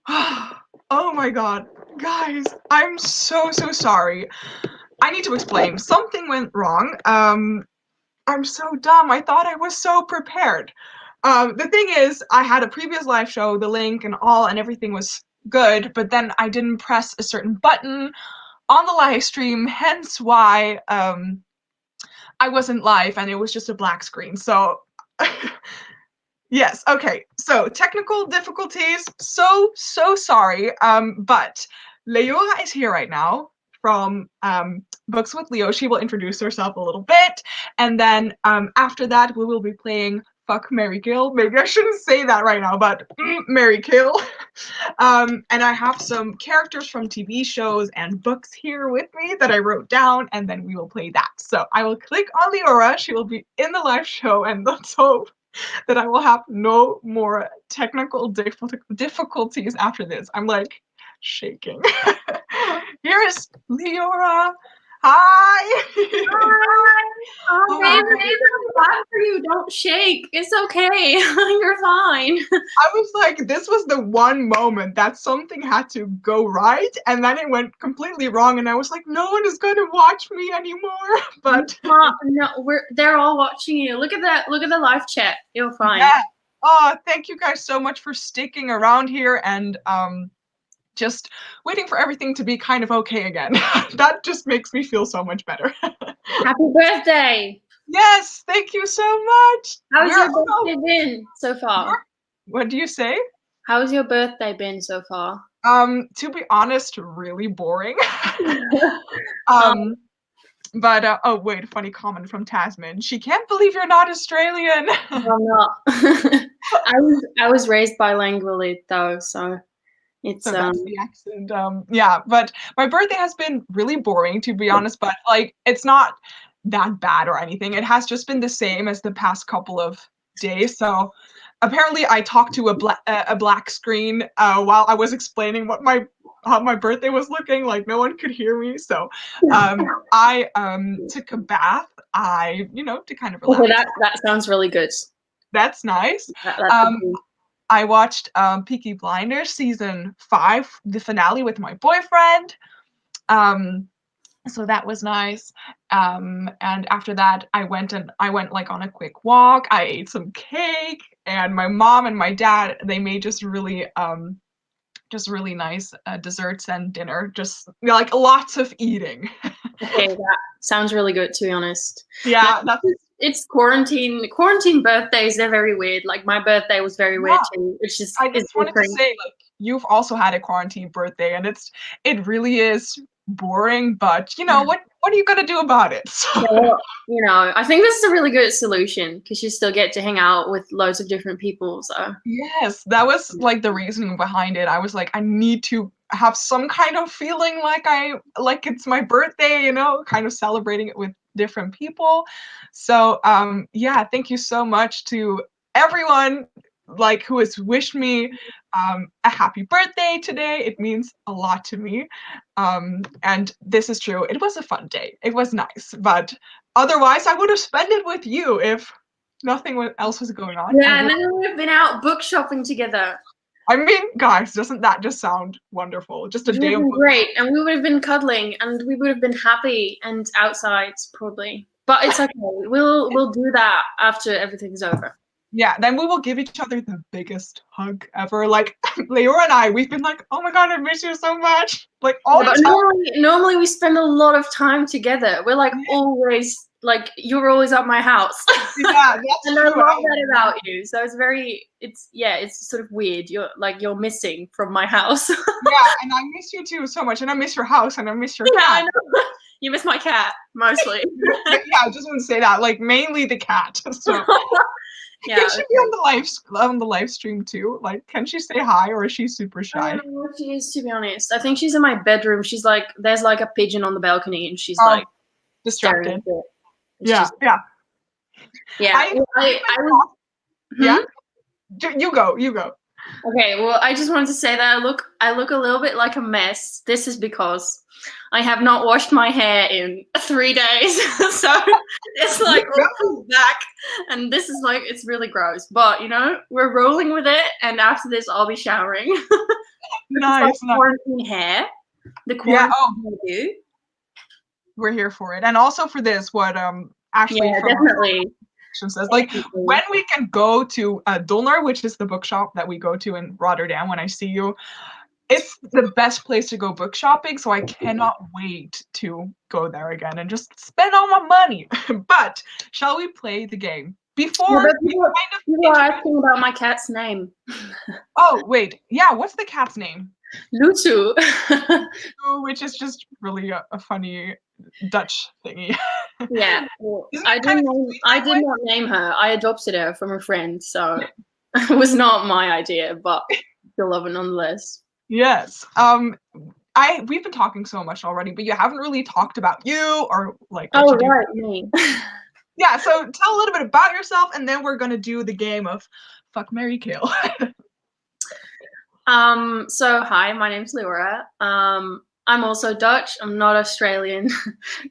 Oh my god. Guys, I'm so sorry. I need to explain. Something went wrong. I'm so dumb. I thought I was so prepared. The thing is, I had a previous live show, the link and all, and everything was good, but then I didn't press a certain button on the live stream, hence why I wasn't live and it was just a black screen. So yes, okay. So technical difficulties. So sorry. But Leora is here right now from Books with Leo. She will introduce herself a little bit, and then after that we will be playing Fuck, Marry, Kill. Maybe I shouldn't say that right now, but Marry, Kill. And I have some characters from TV shows and books here with me that I wrote down, and then we will play that. So I will click on Leora. She will be in the live show, and let's hope that I will have no more technical difficulties after this. I'm like shaking. Here is Leora. Hi. Hi. Oh, Hi. baby, I'm glad for you. Don't shake. It's okay. You're fine. I was like, this was the one moment that something had to go right, and then it went completely wrong, and I was like, no one is going to watch me anymore. But No, they're all watching you. Look at that. Look at the live chat. You're fine. yeah. Oh, thank you guys so much for sticking around here and just waiting for everything to be kind of okay again. That just makes me feel so much better. Happy birthday. Yes, thank you so much. How's your birthday been so far? What do you say? How's your birthday been so far? To be honest, really boring. But oh wait, funny comment from Tasman. She can't believe you're not Australian. I'm not. I was raised bilingually though, so it's so that's the accent. Yeah, but my birthday has been really boring, to be honest, but like it's not that bad or anything. It has just been the same as the past couple of days. So apparently I talked to a black screen while I was explaining how my birthday was looking. Like no one could hear me. So I took a bath. To kind of relax. Okay, that sounds really good. That's nice. That's I watched Peaky Blinders season 5, the finale with my boyfriend. So that was nice. And after that, I went like on a quick walk. I ate some cake, and my mom and my dad, they made just really nice desserts and dinner. Just like lots of eating. Okay, that sounds really good, to be honest. Yeah, it's quarantine birthdays. They're very weird. Like my birthday was very weird too. It's just I just wanted to say, like, you've also had a quarantine birthday, and it really is boring, but what are you gonna do about it? So. Well, I think this is a really good solution because you still get to hang out with loads of different people. So yes, that was like the reasoning behind it. I was like, I need to have some kind of feeling like it's my birthday, kind of celebrating it with different people. So yeah, thank you so much to everyone like who has wished me a happy birthday today. It means a lot to me. And this is true. It was a fun day. It was nice, but otherwise I would have spent it with you if nothing else was going on. Yeah, and then we've been out book shopping together. I mean, guys, doesn't that just sound wonderful? Just a day of great, and we would have been cuddling, and we would have been happy and outside probably. But it's okay. We'll do that after everything's over. Yeah, then we will give each other the biggest hug ever. Like Leora and I, we've been like, oh my god, I miss you so much. Like all the time. Normally we spend a lot of time together. We're like always like you're always at my house. Yeah, that's and true. I love that about you. So it's sort of weird. You're missing from my house. Yeah, and I miss you too so much, and I miss your house, and I miss your cat. I know. You miss my cat mostly. Yeah, I just want to say that, like mainly the cat. So yeah, can she be on the live stream too? Like, can she say hi, or is she super shy? I don't know what she is, to be honest. I think she's in my bedroom. She's like, there's like a pigeon on the balcony, and she's like distracted. Yeah. I was. Yeah. You go. Okay, well, I just wanted to say that I look a little bit like a mess. This is because I have not washed my hair in 3 days. So it's like back, and this is like, it's really gross. But we're rolling with it, and after this I'll be showering. Nice. Quarantine hair. The Yeah. quarantine hairdo. We're here for it, and also for this. What Ashley from definitely says, like, when we can go to Dulner, which is the bookshop that we go to in Rotterdam. When I see you, it's the best place to go book shopping. So I cannot wait to go there again and just spend all my money. But shall we play the game before? People are asking about my cat's name. Oh wait, yeah. What's the cat's name? Lutu. Which is just really a funny Dutch thingy. Yeah, well, I did not name her. I adopted her from a friend, so it was not my idea, but still love it nonetheless. Yes. We've been talking so much already, but you haven't really talked about you or like what you right, do. me. Yeah, so tell a little bit about yourself, and then we're gonna do the game of Fuck, Marry, Kill. So hi, my name's Leora. I'm also Dutch. I'm not Australian.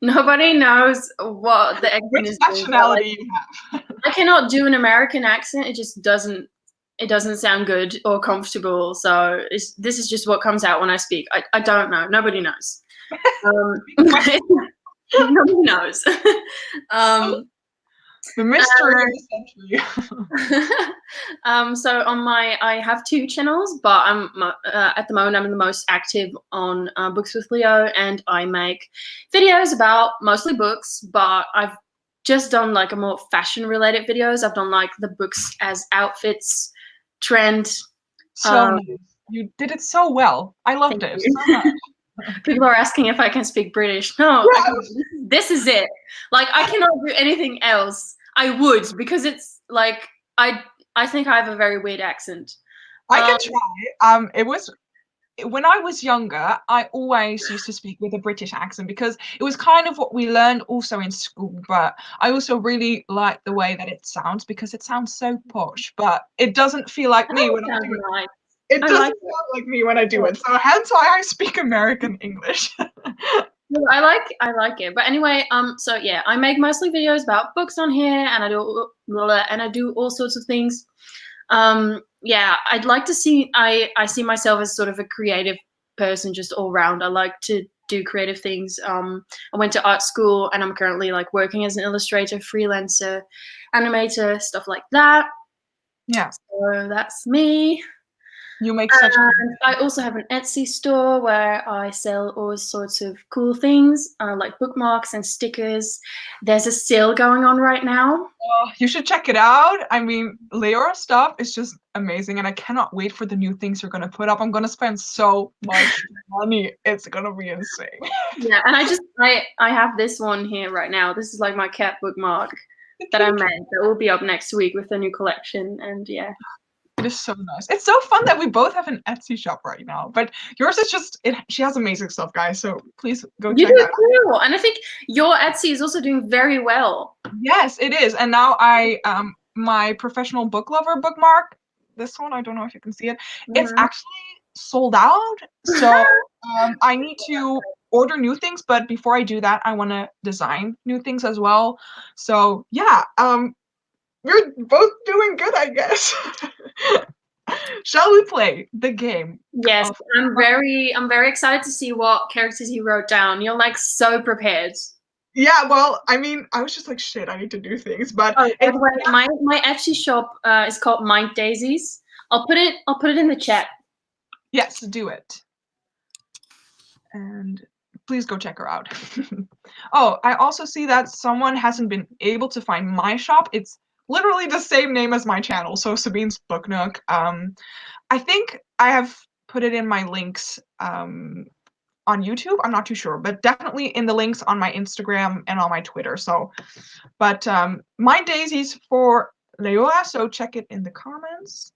Nobody knows what the accent is. Which nationality you have? I cannot do an American accent. It just doesn't. It doesn't sound good or comfortable. So this is just what comes out when I speak. I don't know. Nobody knows. Nobody knows. The mystery of the century. So I have 2 channels, but at the moment I'm the most active on Books with Leo, and I make videos about mostly books, but I've just done like a more fashion related videos. I've done like the books as outfits trend. So nice. You did it so well. I loved it so much. People are asking if I can speak British. No, this is it. Like, I cannot do anything else. I would, because it's like I think I have a very weird accent. I can try. It was when I was younger, I always used to speak with a British accent because it was kind of what we learned also in school. But I also really like the way that it sounds because it sounds so posh, but it doesn't feel like me when I do it. Nice. It doesn't sound like me when I do it. So hence why I speak American English. I like it. But anyway, so yeah, I make mostly videos about books on here, and I do all sorts of things. Yeah, I'd like to see. I see myself as sort of a creative person, just all round. I like to do creative things. I went to art school, and I'm currently like working as an illustrator, freelancer, animator, stuff like that. Yeah. So that's me. You make such. I also have an Etsy store where I sell all sorts of cool things, like bookmarks and stickers. There's a sale going on right now. Oh, you should check it out. I mean, Leora stuff is just amazing, and I cannot wait for the new things you're gonna put up. I'm gonna spend so much money. It's gonna be insane. Yeah, and I have this one here right now. This is like my cat bookmark that I made. That will be up next week with the new collection, and yeah. It is so nice. It's so fun that we both have an Etsy shop right now. But yours is just she has amazing stuff, guys. So please go check it out. Cool. And I think your Etsy is also doing very well. Yes, it is. And now my professional book lover bookmark, this one, I don't know if you can see it. It's actually sold out. So I need to order new things, but before I do that, I want to design new things as well. So yeah, we're both doing good, I guess. Shall we play the game? Yes, I'm very excited to see what characters you wrote down. You're like so prepared. Yeah, well, I mean, I was just like, shit, I need to do things, but by the way, my Etsy shop is called Mind Daisies. I'll put it in the chat. Yes, do it. And please go check her out. Oh, I also see that someone hasn't been able to find my shop. It's literally the same name as my channel, so Sabine's Book Nook. I think I have put it in my links on YouTube. I'm not too sure, but definitely in the links on my Instagram and on my Twitter. So, but my Daisies for Leora, so check it in the comments.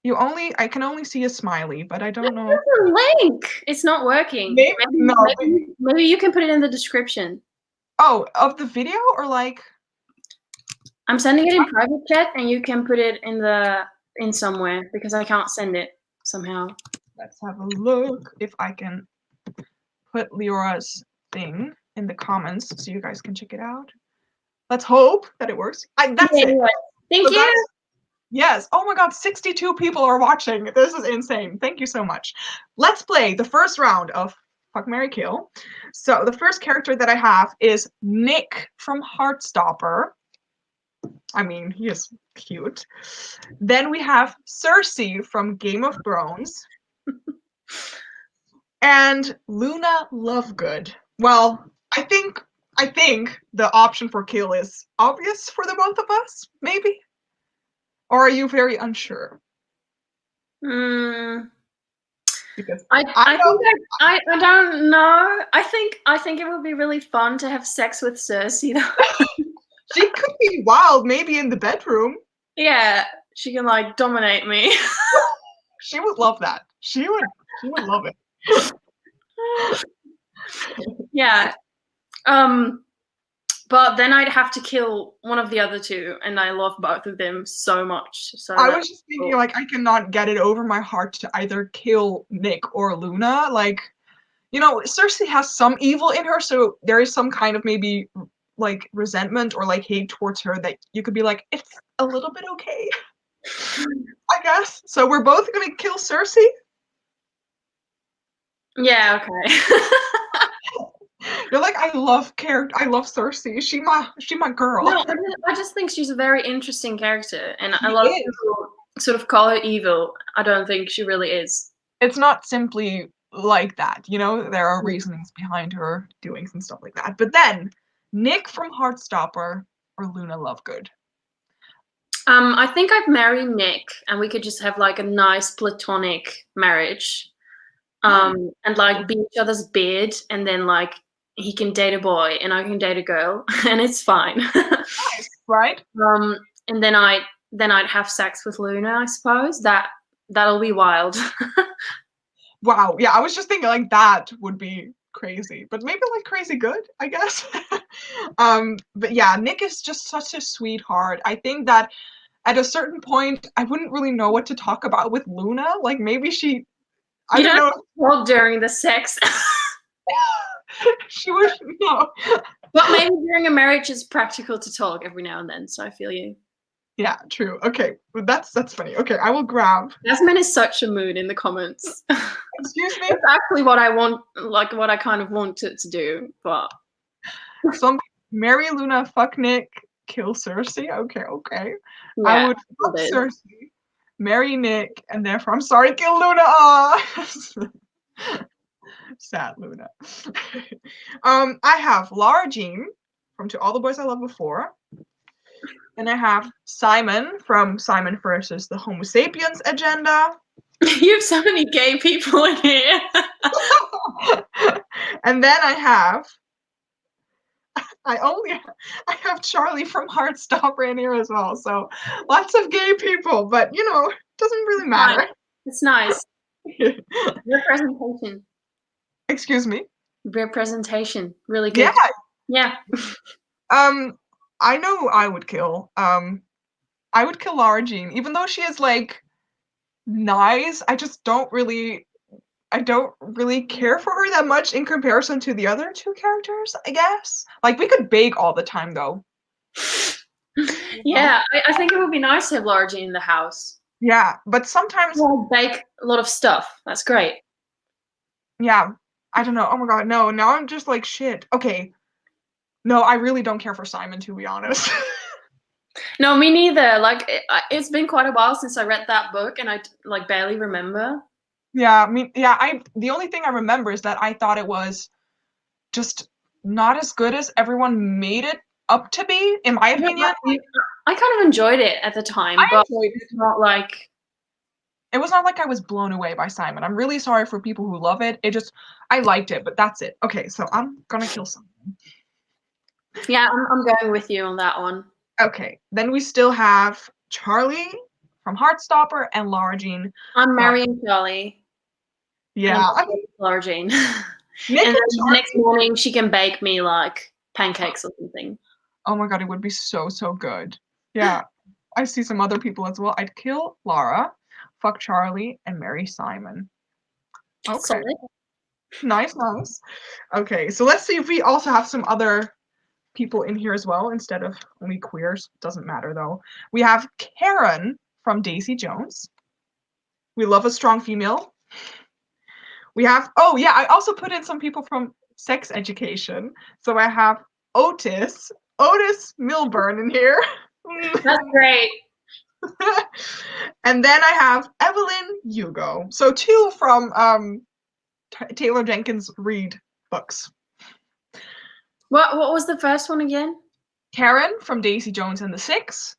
I can only see a smiley, but I don't know. There's a link. It's not working. Maybe you can put it in the description. Oh, of the video or like? I'm sending it in private chat, and you can put it in somewhere because I can't send it somehow. Let's have a look if I can put Leora's thing in the comments so you guys can check it out. Let's hope that it works. That's it. Thank you. Yes. Oh my god, 62 people are watching. This is insane. Thank you so much. Let's play the first round of Fuck, Marry, Kill. So the first character that I have is Nick from Heartstopper. I mean, he is cute. Then we have Cersei from Game of Thrones. And Luna Lovegood. Well, I think the option for kill is obvious for the both of us, maybe? Or are you very unsure? Because I don't know. I think it would be really fun to have sex with Cersei though. she could be wild, maybe in the bedroom. Yeah, she can like dominate me. She would love that. She would love it. Yeah. But then I'd have to kill one of the other two, and I love both of them so much. So I was just thinking, like, I cannot get it over my heart to either kill Nick or Luna. Like, you know, Cersei has some evil in her, so there is some kind of maybe like resentment or like hate towards her that you could be like, it's a little bit okay. I guess. So we're both gonna kill Cersei? Yeah, okay. You're like, I love Cersei. She my girl. No, I just think she's a very interesting character, and a lot of people sort of call her evil. I don't think she really is. It's not simply like that, you know? There are reasons behind her doings and stuff like that. But then, Nick from Heartstopper or Luna Lovegood? I think I'd marry Nick, and we could just have like a nice platonic marriage, and like be each other's bed, and then like he can date a boy and I can date a girl, and it's fine. Nice, right? And then I'd have sex with Luna, I suppose. That'll be wild. Wow, yeah, I was just thinking like that would be crazy, but maybe like crazy good, I guess. But yeah, Nick is just such a sweetheart. I think that at a certain point, I wouldn't really know what to talk about with Luna. Like maybe I don't know. Talk during the sex. She would no. But maybe during a marriage it's practical to talk every now and then, so I feel you. Yeah, true. Okay, that's funny. Okay, I will grab. Tasman is such a mood in the comments. Excuse me? That's actually what I want, like what I kind of want it to do, but Some marry Luna, fuck Nick, kill Cersei. Okay. yeah, I would fuck Cersei, marry Nick, and therefore I'm sorry, kill Luna. Sad Luna. I have Lara Jean from To All the Boys I Loved Before. And I have Simon from Simon versus the Homo Sapiens Agenda. You have so many gay people in here. And then I have Charlie from Heartstopper in here as well. So lots of gay people, but you know, it doesn't really matter. It's nice. Representation. Excuse me? Representation. Really good. Yeah. I know I would kill Lara Jean, even though she is like nice. I don't really care for her that much in comparison to the other two characters, I guess. Like we could bake all the time though. Yeah, I think it would be nice to have Lara Jean in the house. Yeah, but sometimes we'll bake a lot of stuff. That's great. Yeah, I don't know. Oh my god, no. Now I'm just like shit. Okay. No, I really don't care for Simon, to be honest. No, me neither. Like it's been quite a while since I read that book, and I like barely remember. Yeah, the only thing I remember is that I thought it was just not as good as everyone made it up to be, in my opinion. I kind of enjoyed it at the time, but it's not like it was not like I was blown away by Simon. I'm really sorry for people who love it. I liked it, but that's it. Okay, so I'm gonna kill Simon. Yeah, I'm going with you on that one. Okay, then we still have Charlie from Heartstopper and Lara Jean. I'm marrying Charlie. Yeah, Lara Jean. And then the next morning she can bake me like pancakes or something. Oh my god, it would be so good. Yeah, I see some other people as well. I'd kill Lara, fuck Charlie, and marry Simon. Okay, solid. Nice. Okay, so let's see if we also have some other people in here as well instead of only queers. Doesn't matter though. We have Karen from Daisy Jones. We love a strong female. We have, oh yeah, I also put in some people from Sex Education. So I have Otis Milburn in here. That's great. And then I have Evelyn Hugo. So 2 from Taylor Jenkins Reid books. What was the first one again? Karen from Daisy Jones and the Six.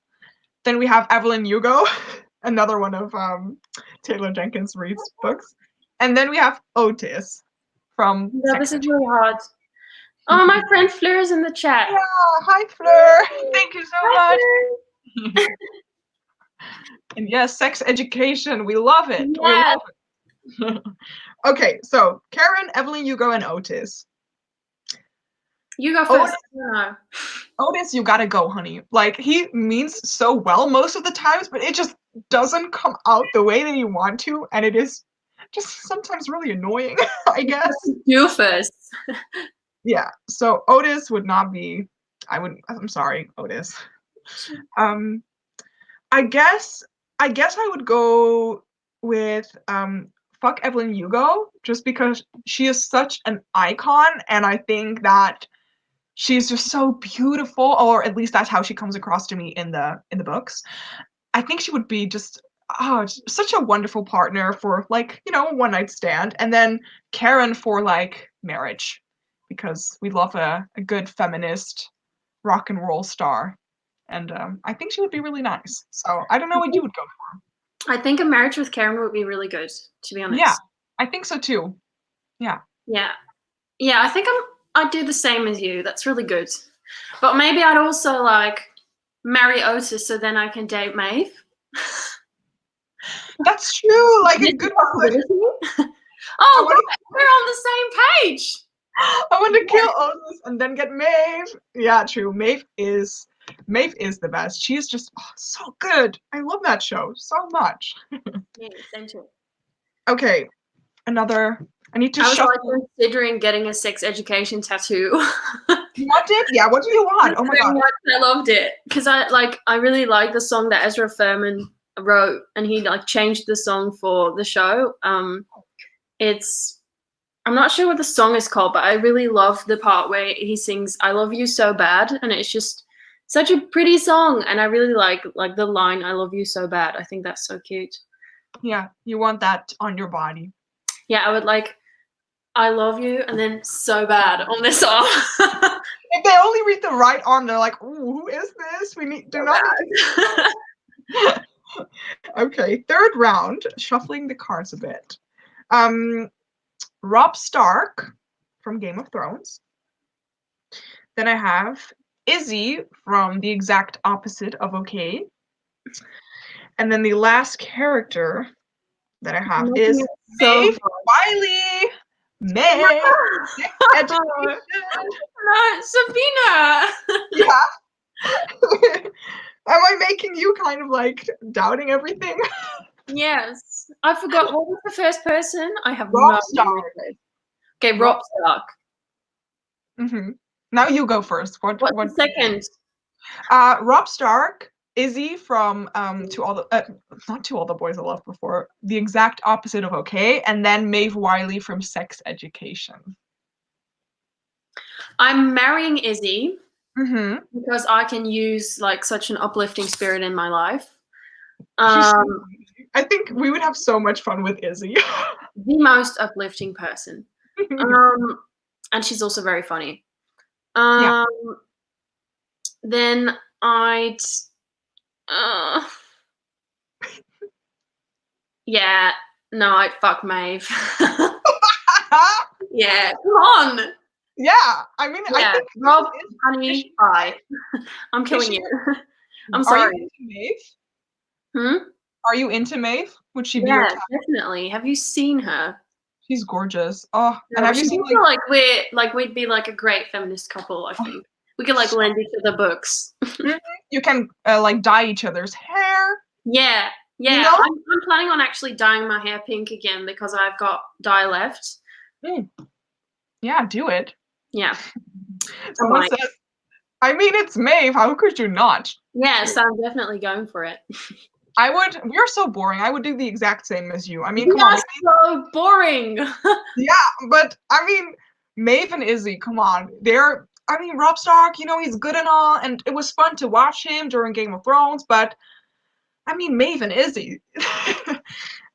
Then we have Evelyn Hugo, another one of Taylor Jenkins Reid's books. And then we have Otis from Yeah, this is really hard. Oh, my friend Fleur is in the chat. Yeah, hi Fleur. Thank you so much. And yes, Sex Education. We love it. Yes. We love it. Okay, so Karen, Evelyn Hugo, and Otis. You go first. No. Otis, you gotta go, honey. Like, he means so well most of the times, but it just doesn't come out the way that you want to, and it is just sometimes really annoying, I guess. You first. Yeah, so Otis would not be, I'm sorry, Otis. I guess I would go with fuck Evelyn Hugo, just because she is such an icon, and I think that she's just so beautiful, or at least that's how she comes across to me in the books. I think she would be just such a wonderful partner for, like, you know, a one-night stand. And then Karen for, like, marriage, because we love a good feminist rock and roll star. And I think she would be really nice. So I don't know what you would go for. I think a marriage with Karen would be really good, to be honest. Yeah, I think so too. Yeah. Yeah. Yeah, I think I'd do the same as you. That's really good. But maybe I'd also, like, marry Otis so then I can date Maeve. That's true. Like, a good one. Oh, we're on the same page. I want to kill Otis and then get Maeve. Yeah, true. Maeve is the best. She's just so good. I love that show so much. Yeah, same too. Okay, another. I need to I was shuffle. like considering getting a sex education tattoo. You want it? Yeah. What do you want? Oh my god! I loved it because I really like the song that Ezra Furman wrote, and he like changed the song for the show. I'm not sure what the song is called, but I really love the part where he sings "I love you so bad," and it's just such a pretty song, and I really like the line "I love you so bad." I think that's so cute. Yeah, you want that on your body. Yeah, I would like "I love you" and then "so bad" on this arm. If they only read the right arm, they're like, "Ooh, who is this? We need do not." Okay, third round, shuffling the cards a bit. Robb Stark from Game of Thrones. Then I have Izzy from The Exact Opposite of Okay. And then the last character that I have is Maeve Wiley. Maeve. No, Sabine. Yeah. Am I making you kind of like doubting everything? Yes. I forgot. What was the first person? I have Robb no Stark. idea. Okay, Robb Stark. Mm-hmm. Now you go first. What's the second? Robb Stark, Izzy from not To All the Boys I Loved Before, The Exact Opposite of Okay, and then Maeve Wiley from Sex Education. I'm marrying Izzy Mm-hmm. because I can use like such an uplifting spirit in my life. I think we would have so much fun with Izzy. The most uplifting person. And she's also very funny. Yeah. Then I'd I'd fuck Maeve. Yeah, come on. Yeah, I mean, yeah. I think Rob, honey, bye. I'm killing you. I'm sorry. Are you into Maeve? Are you into Maeve? Would she be your type? Definitely. Have you seen her? She's gorgeous. Oh, Yeah, and have you seen we'd be like a great feminist couple, I think. We could like lend each other books. You can like dye each other's hair. Yeah. Yeah. You know? I'm planning on actually dyeing my hair pink again because I've got dye left. Yeah, do it. Yeah. Someone says, I mean, it's Maeve. How could you not? Yeah, so I'm definitely going for it. We're so boring. I would do the exact same as you. I mean, come We on. are so boring. But I mean, Maeve and Izzy, come on. Rob Stark, he's good and all, and it was fun to watch him during Game of Thrones, but I mean, Maeve and Izzy.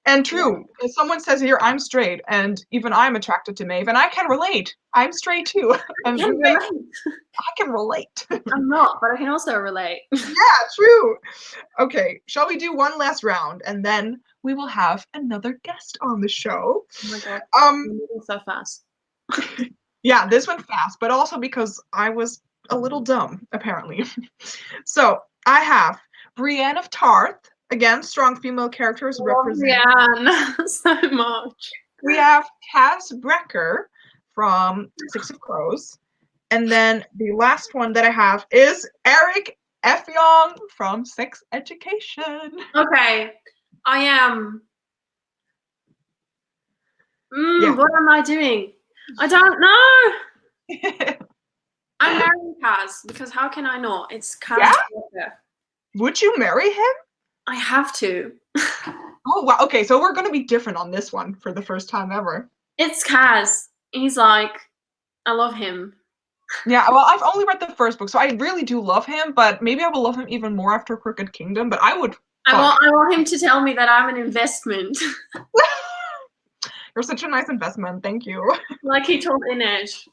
And true, as someone says here, I'm straight, and even I'm attracted to Maeve, and I can relate. I'm straight too. And I can relate. I'm not, but I can also relate. Yeah, true. Okay, shall we do one last round, and then we will have another guest on the show. Oh my god, you're moving so fast. Yeah, this went fast, but also because I was a little dumb, apparently. So I have Brienne of Tarth. Again, strong female characters represent. Brienne so much. We have Cass Brecker from Six of Crows. And then the last one that I have is Eric Effiong from Sex Education. Okay, I am. What am I doing? I don't know. I'm marrying Kaz because how can I not? It's Kaz. Yeah? Would you marry him? I have to. Oh, wow. Okay, so we're going to be different on this one for the first time ever. It's Kaz. He's like, I love him. Yeah, well, I've only read the first book, so I really do love him, but maybe I will love him even more after Crooked Kingdom, but I want him to tell me that I'm an investment. You're such a nice investment, thank you. Like he told Inej.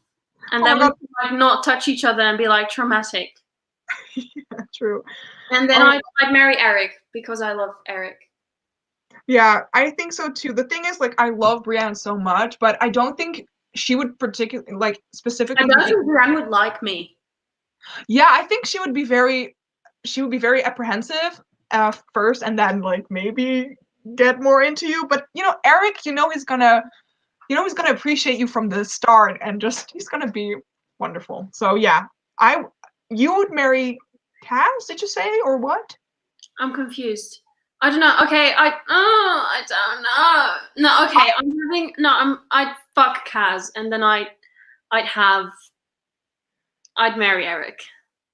And then we could like not touch each other and be like traumatic. Yeah, true. And then I'd marry Eric because I love Eric. Yeah, I think so too. The thing is, like, I love Brienne so much, but I don't think she would particularly, like, specifically. I don't think Brienne would like me. Yeah, I think she would be very apprehensive first, and then like maybe get more into you. But Eric, he's gonna appreciate you from the start, and he's gonna be wonderful. So yeah, you would marry Cass, did you say, or what? I'm confused. I don't know. Okay, I don't know. No, okay, I'd fuck Kaz and then I'd marry Eric.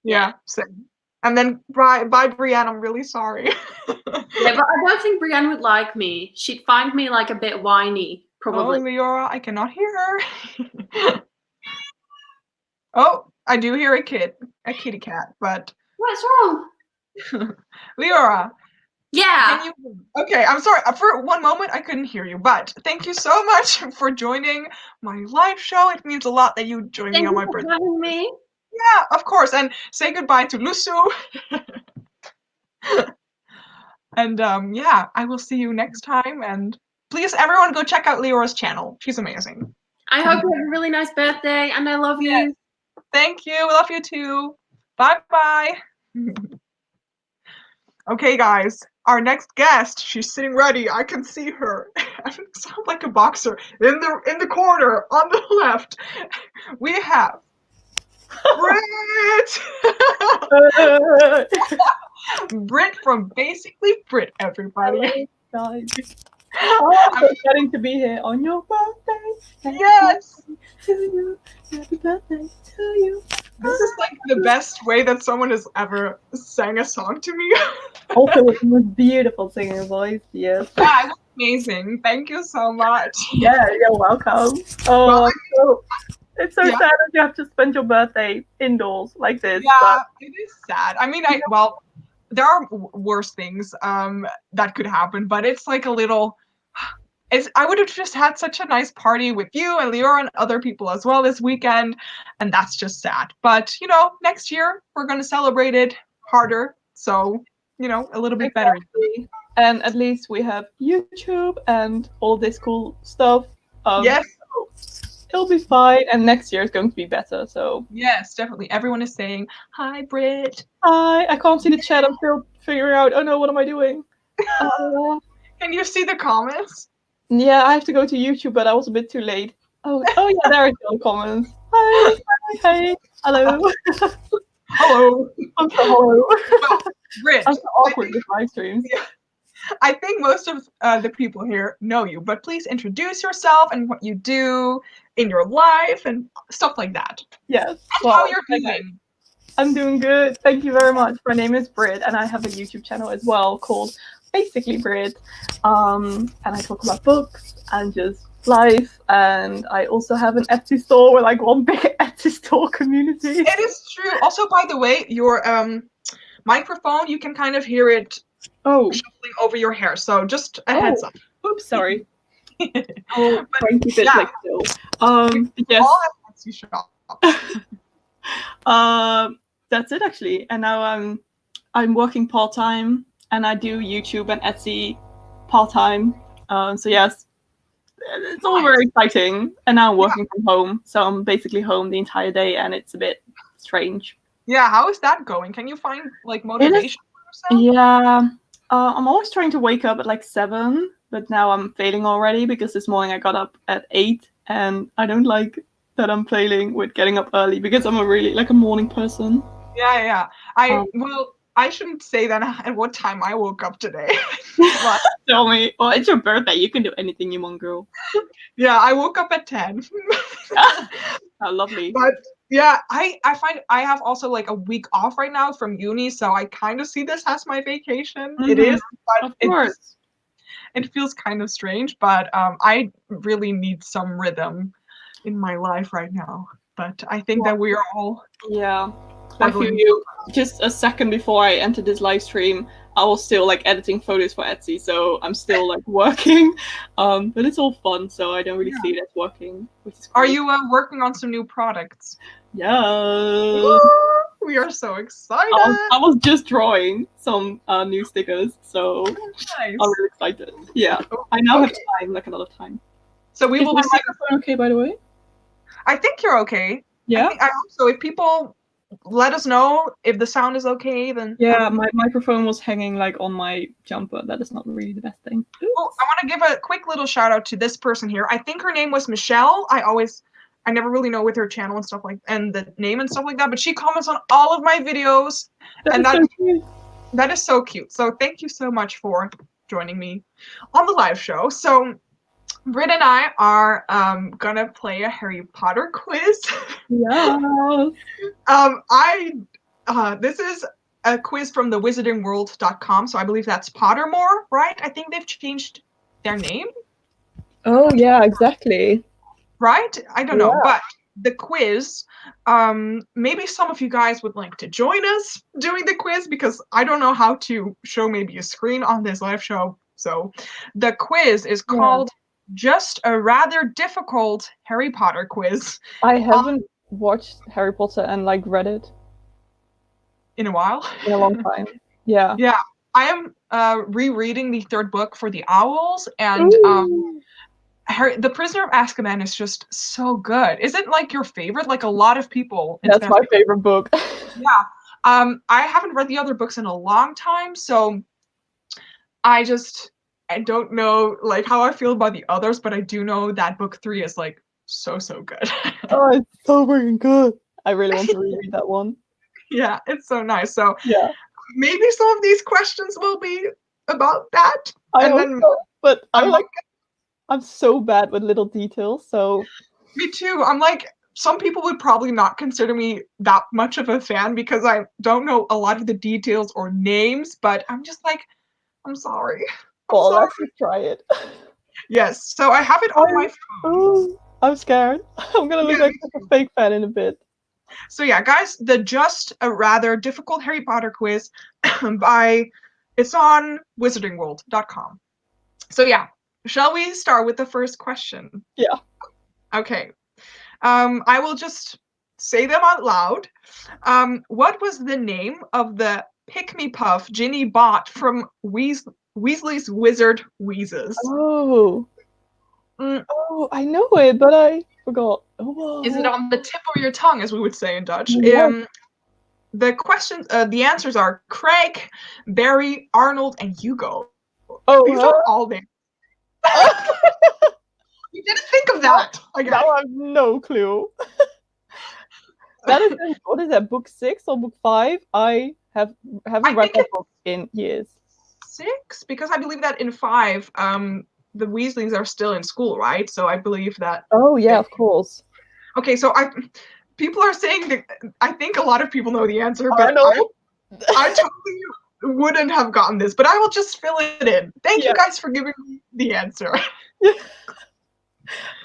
Yeah, same. And then bye Brienne, I'm really sorry. Yeah, but I don't think Brienne would like me. She'd find me like a bit whiny, probably. Oh, Leora, I cannot hear her. Oh, I do hear a kitty cat, but what's wrong? Leora. Yeah. Okay, I'm sorry. For one moment, I couldn't hear you, but thank you so much for joining my live show. It means a lot that you joined me on my birthday. Thank you for having me. Yeah, of course. And say goodbye to Lusu. And yeah, I will see you next time. And please, everyone, go check out Leora's channel. She's amazing. I hope you have a really nice birthday, and I love you. Yes. Thank you. I love you too. Bye-bye. Okay, guys. Our next guest, she's sitting ready. I can see her. I sound like a boxer. In the corner on the left, we have Britt. Britt from Basically Britt, everybody. Guys. I'm excited to be here on your birthday. Yes. To you. Happy birthday to you. This is like the best way that someone has ever sang a song to me. Also with the beautiful singing voice, yes. Yeah, it was amazing. Thank you so much. Yeah, you're welcome. Oh, well, it's so sad that you have to spend your birthday indoors like this. Yeah, but it is sad. I mean, there are worse things that could happen, but it's like a little. I would have just had such a nice party with you and Leora and other people as well this weekend, and that's just sad. But next year we're going to celebrate it harder, so a little bit better. And at least we have YouTube and all this cool stuff. Yes, so it'll be fine, and next year is going to be better. So yes, definitely. Everyone is saying hi, Britt. Hi. I can't see the chat. I'm still figuring out. Oh no, what am I doing? Can you see the comments? Yeah, I have to go to YouTube, but I was a bit too late. Oh yeah, there are the comments. Hi, hey, hello. Hello. I'm so hello. Well, Britt, I'm so awkward with live streams. Yeah. I think most of the people here know you, but please introduce yourself and what you do in your life and stuff like that. Yes. And how you're doing. I'm doing good. Thank you very much. My name is Britt, and I have a YouTube channel as well called basically Britt. And I talk about books and just life. And I also have an Etsy store with like one big Etsy store community. It is true. Also, by the way, your microphone, you can kind of hear it shuffling over your hair. So just a heads up. Oops, sorry. I'll try and keep it like still. Yes. All have Etsy shop. That's it actually. And now I'm working part-time and I do YouTube and Etsy part-time. So yes, it's all very exciting. And now I'm working from home. So I'm basically home the entire day and it's a bit strange. Yeah, how is that going? Can you find like motivation for yourself? Yeah. I'm always trying to wake up at like 7, but now I'm failing already because this morning I got up at 8 and I don't like that I'm failing with getting up early because I'm a really like a morning person. Yeah. I shouldn't say that at what time I woke up today. But, tell me. Well, it's your birthday. You can do anything you want, girl. Yeah, I woke up at 10. How lovely. But yeah, I find I have also like a week off right now from uni, so I kind of see this as my vacation. It is, but of course. It feels kind of strange, but I really need some rhythm in my life right now. But I think that we are all I feel you. Just a second before I entered this live stream, I was still like editing photos for Etsy, so I'm still like working. But it's all fun, so I don't really see it as working. Which is Are you working on some new products? Yeah. We are so excited. I was just drawing some new stickers, so nice. I'm really excited. Yeah, I now have time, like a lot of time. So we will be microphone okay, by the way? I think you're okay. Yeah. I hope so. If people let us know if the sound is okay, then yeah, my microphone was hanging like on my jumper. That is not really the best thing. Oh, I want to give a quick little shout out to this person here. I think her name was Michelle. I never really know with her channel and stuff and the name and stuff like that, but she comments on all of my videos. That is so cute. So thank you so much for joining me on the live show. So Britt and I are gonna play a Harry Potter quiz. Yeah. This is a quiz from thewizardingworld.com, so I believe that's Pottermore, right? I think they've changed their name. Oh yeah, exactly. Right? I don't know, but the quiz, maybe some of you guys would like to join us doing the quiz because I don't know how to show maybe a screen on this live show. So the quiz is called Just a Rather Difficult Harry Potter Quiz. I haven't watched Harry Potter and like read it in a while. In a long time. Yeah. Yeah. I am rereading the third book for the Owls, and The Prisoner of Azkaban is just so good. Is it like your favorite? Like a lot of people. That's my favorite book. Yeah. I haven't read the other books in a long time, so I don't know like how I feel about the others, but I do know that book 3 is like so good. Oh, it's so freaking good. I really want to reread that one. Yeah, it's so nice. So maybe some of these questions will be about that. I hope so, but I'm so bad with little details, so me too. I'm like, some people would probably not consider me that much of a fan because I don't know a lot of the details or names, but I'm just like, I'm sorry. Let's just try it. Yes, so I have it on my phone. Oh, I'm scared. I'm gonna look like a fake fan in a bit. So yeah, guys, the Just a Rather Difficult Harry Potter Quiz it's on wizardingworld.com. So yeah, shall we start with the first question? Yeah. Okay. I will just say them out loud. What was the name of the pick-me-puff Ginny bought from Weasley's Wizard Wheezes? Oh. Oh, I know it, but I forgot. Oh. Is it on the tip of your tongue, as we would say in Dutch? Yeah. The answers are Craig, Barry, Arnold, and Hugo. Oh, these are all names. You didn't think of that. Now I have no clue. That is what is that? Book 6 or book 5? I haven't read that book in years. 6, because I believe that in 5, the Weasleys are still in school, right? So I believe that. Oh yeah, of course. Okay, so people are saying that I think a lot of people know the answer, but I know. wouldn't have gotten this, but I will just fill it in. Thank you guys for giving me the answer.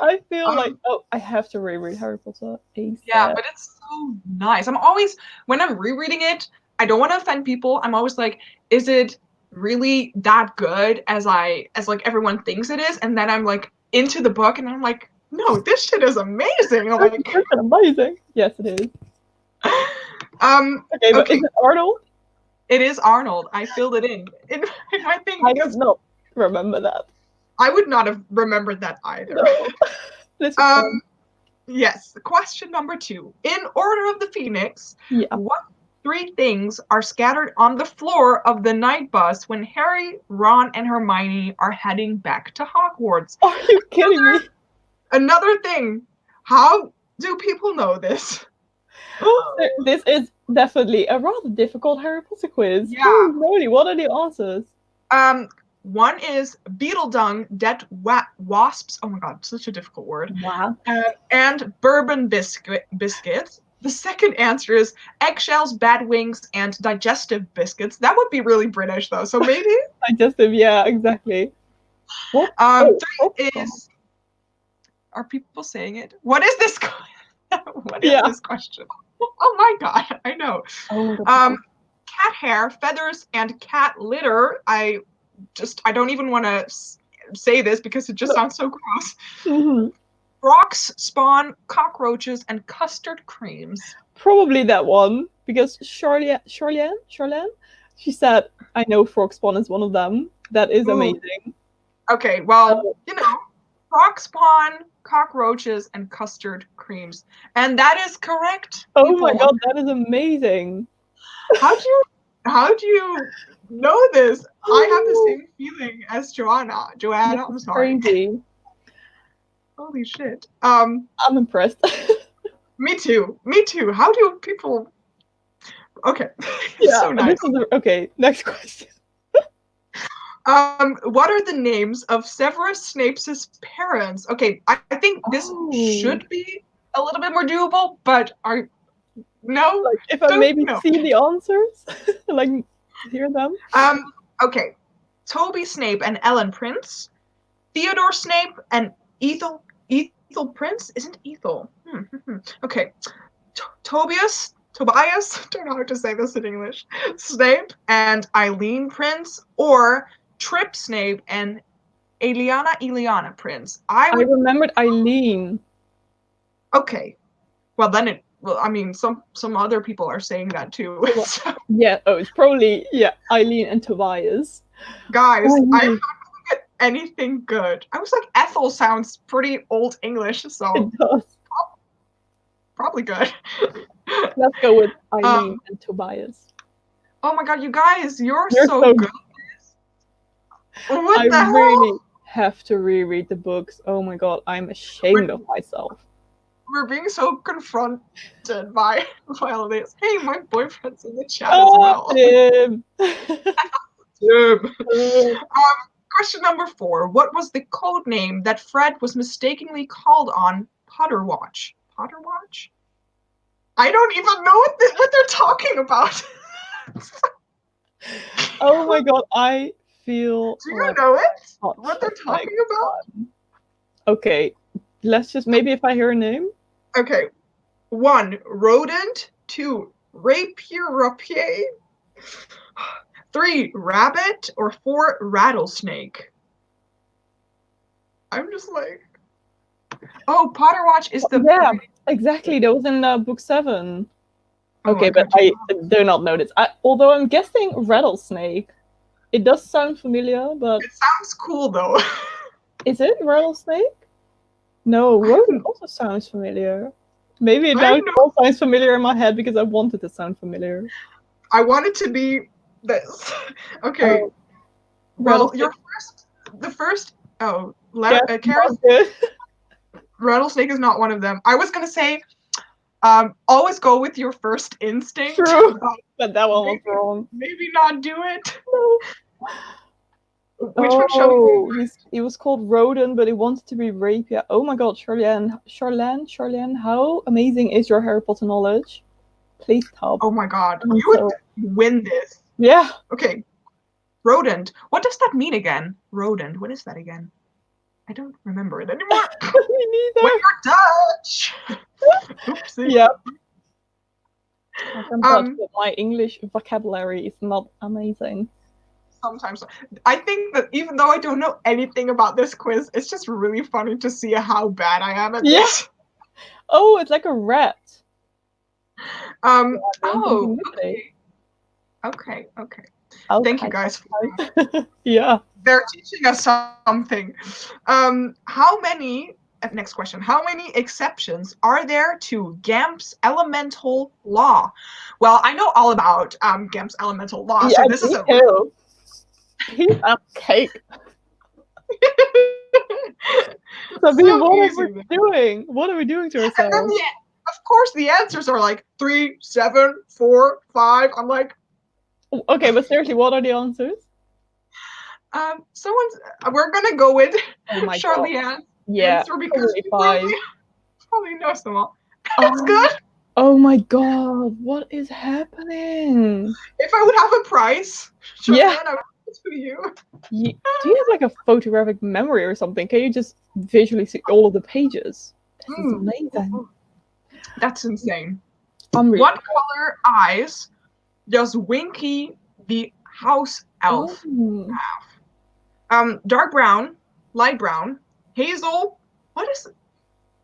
I feel like I have to reread Harry Potter ASAP. Yeah, but it's so nice. I'm always, when I'm rereading it, I don't want to offend people. I'm always like, is it really that good as like everyone thinks it is? And then I'm like into the book and I'm like, no, this shit is amazing. Like, it's amazing. Yes, it is. Okay, but is it Arnold? It is Arnold. I filled it in my thing. I don't know. Remember that. I would not have remembered that either. No. Yes. Question number 2. In Order of the Phoenix, what 3 things are scattered on the floor of the night bus when Harry, Ron, and Hermione are heading back to Hogwarts? Are you kidding me? Another thing. How do people know this? This is definitely a rather difficult Harry Potter quiz. Yeah. Holy moly, what are the answers? One is beetle dung, dead wasps. Oh my god, such a difficult word. Wow. And bourbon biscuits. The second answer is eggshells, bad wings, and digestive biscuits. That would be really British though, so maybe? Digestive, yeah, exactly. What? 3 is... Are people saying it? What is this? What is this question? Oh my god, I know. Cat hair, feathers, and cat litter. I don't even want to say this because it just sounds so gross. Mm-hmm. Frogs spawn cockroaches and custard creams. Probably that one, because Charlene, she said, I know frog spawn is one of them. That is amazing. Okay, well, frog spawn, cockroaches, and custard creams. And that is correct. Oh my god, that is amazing. How do you know this? I have the same feeling as Joanna. I'm sorry. Crazy. Holy shit. I'm impressed. Me too. How do people... Okay. Yeah, so nice. Okay, next question. What are the names of Severus Snape's parents? Okay, I think this should be a little bit more doable, but no? Like, if I maybe see the answers, like, hear them? Okay. Toby Snape and Ellen Prince. Theodore Snape and Ethel Prince? Isn't Ethel? Okay. Tobias, don't know how to say this in English. Snape and Eileen Prince, or Trip Snape and Ileana Prince. I remembered Eileen. Okay. Well, then some other people are saying that too. So. Yeah, it's probably, Eileen and Tobias. Guys, I'm not going to get anything good. I was like, Ethel sounds pretty old English, so it does. Probably good. Let's go with Eileen and Tobias. Oh my god, you guys, you're so good. What the hell? Really have to reread the books. Oh my god, I'm ashamed of myself. We're being so confronted by all of this. Hey, my boyfriend's in the chat as well. Tim. Question number 4. What was the code name that Fred was mistakenly called on Potterwatch? Potterwatch? I don't even know what they're talking about. Oh my god, I feel... Do you know it? What they're talking about? Okay, let's just... Maybe if I hear a name? Okay. 1, rodent. 2, rapier. 3, rabbit. Or 4, rattlesnake. I'm just like... Oh, Potterwatch is the... Yeah, exactly. That was in book 7. Okay, but I do not know this. Although I'm guessing rattlesnake. It does sound familiar, but... It sounds cool, though. Is it rattlesnake? No, rodent also sounds familiar. Maybe it all sounds familiar in my head because I want it to sound familiar. I want it to be this. Okay. Well, rattlesnake is not one of them. I was going to say, always go with your first instinct. True, but that one was wrong. Maybe not do it. No. Which one shall we? He was called Rodent, but he wanted to be Rapier. Oh my god, Charlene, how amazing is your Harry Potter knowledge? Please help. Oh my god, you would win this. Yeah. Okay. Rodent. What does that mean again? Rodent. What is that again? I don't remember it anymore. Me neither. When you're Dutch. Oopsie. Yeah. But my English vocabulary is not amazing. Sometimes. I think that even though I don't know anything about this quiz, it's just really funny to see how bad I am at this. Oh, it's like a rat. Oh, okay. Okay. Thank you guys. Yeah. They're teaching us something. Next question. How many exceptions are there to Gamp's elemental law? Well, I know all about Gamp's elemental law, so this is a... He's a cake. Sabine, what are we doing? What are we doing to ourselves? And then of course, the answers are like 3, 7, 4, 5. I'm like... Okay, but seriously, what are the answers? We're gonna go with Charlianne. Yeah, because she probably knows them all. That's good. Oh my god, what is happening? If I would have a prize, Charlianne, I would give it to you. Do you have like a photographic memory or something? Can you just visually see all of the pages? This is amazing. That's insane. What color eyes does Winky the house elf have? Dark brown, light brown, hazel. What is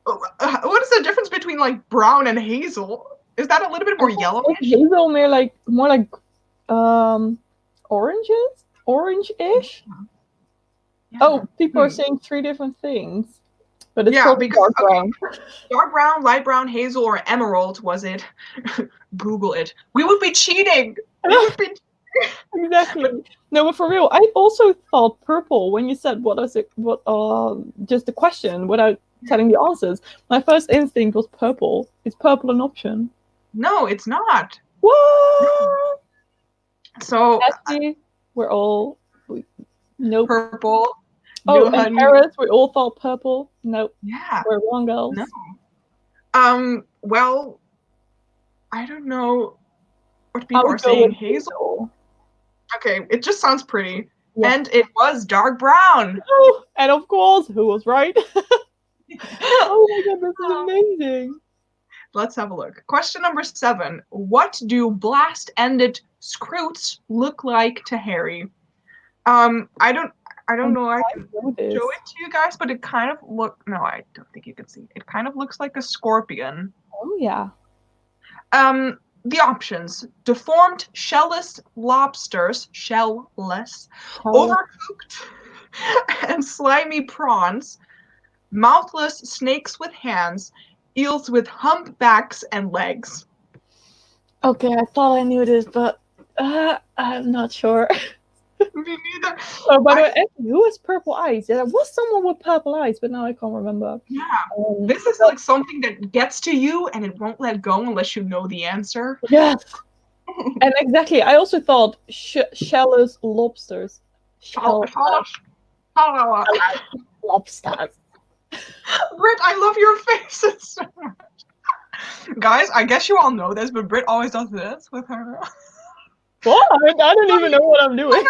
the difference between like brown and hazel? Is that a little bit more yellowish? Hazel more like orange-ish. Yeah. Oh, people are saying 3 different things. But it's called dark brown. Dark brown, light brown, hazel, or emerald, was it? Google it. We would be cheating. Exactly. No, but for real, I also thought purple when you said just the question without telling the answers. My first instinct was purple. Is purple an option? No, it's not. What? So we're all purple. Oh, and Paris, we all thought purple. Nope. Yeah. We're wrong, girls. No. Well, I don't know what people are saying. Hazel. Okay, it just sounds pretty. Yeah. And it was dark brown. Oh, and of course, who was right? Oh my god, this is amazing. Let's have a look. Question number 7. What do blast-ended scroots look like to Harry? I don't know. I can show it to you guys, but it kind of no, I don't think you can see. It kind of looks like a scorpion. Oh yeah. The options: deformed shellless lobsters, overcooked and slimy prawns, mouthless snakes with hands, eels with humpbacks and legs. Okay, I thought I knew this, but I'm not sure. Me neither. Oh, by the way, who has purple eyes? There was someone with purple eyes, but now I can't remember. Yeah, this is like something that gets to you and it won't let go unless you know the answer. Yes. And exactly, I also thought shellless lobsters. Lobsters. Britt, I love your faces so much. Guys, I guess you all know this, but Britt always does this with her. What? I don't even know what I'm doing.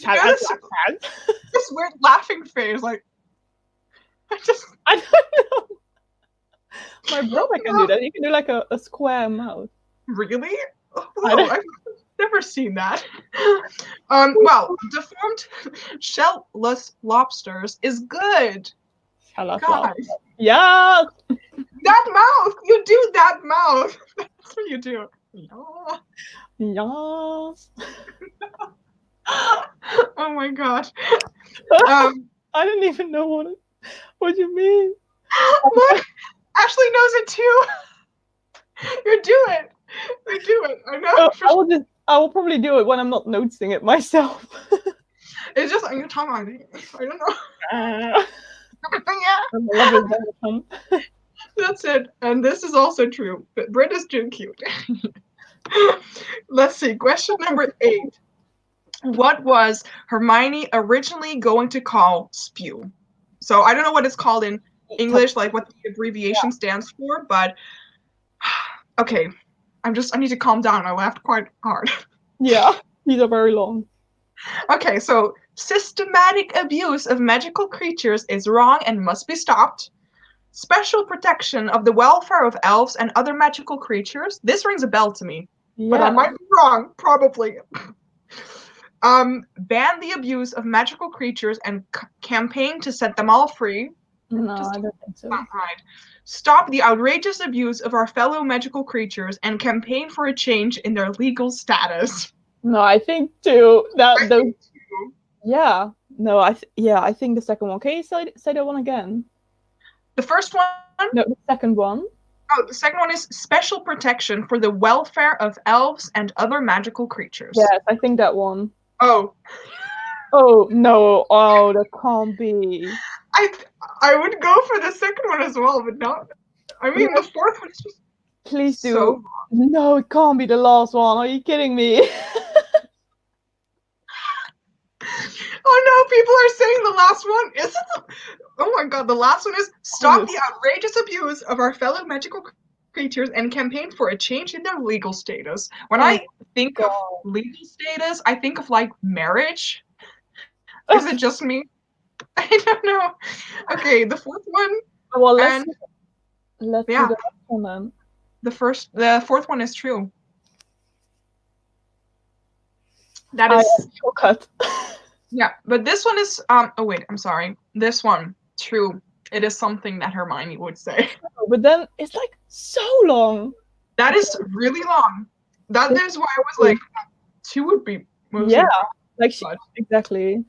This weird laughing face, like I don't know. My brother can do that. He can do like a square mouth. Really? Oh, I've never seen that. Well, deformed shellless lobsters is good. Guys. Yeah. That mouth. You do that mouth. That's what you do. Yes. Oh my god. I didn't even know what you mean. Look, Ashley knows it too. You do it. I know. I will probably do it when I'm not noticing it myself. It's just on your tongue. I don't know. Yeah. That's it. And this is also true. But Britt is too cute. Let's see. Question number 8. What was Hermione originally going to call spew? So I don't know what it's called in English, like what the abbreviation stands for, but okay. I need to calm down. I laughed quite hard. Yeah. These are very long. Okay, so systematic abuse of magical creatures is wrong and must be stopped. Special protection of the welfare of elves and other magical creatures. This rings a bell to me, but I might be wrong, probably. Ban the abuse of magical creatures and campaign to set them all free. No, I don't think so. Not right. Stop the outrageous abuse of our fellow magical creatures and campaign for a change in their legal status. No, I think too. I think too. Yeah. No, I think the second one. Can you say that one again? The first one? No, the second one. Oh, the second one is special protection for the welfare of elves and other magical creatures. Yes, I think that one. Oh. Oh no! Oh, that can't be. I would go for the second one as well, but not. I mean, the fourth one is just. Please do. So... No, it can't be the last one. Are you kidding me? Oh no, people are saying the last one isn't. Oh my god, the last one is stop the outrageous abuse of our fellow magical creatures and campaign for a change in their legal status. When I think of legal status, I think of like marriage. Is it just me? I don't know. Okay, the fourth one. Well, let's do the last one then. The fourth one is true. That is shortcut. Yeah, but this one is oh wait, I'm sorry. This one, true. It is something that Hermione would say. But then it's like so long. That is really long. That is why I was like, 2 would be mostly. Yeah, like exactly.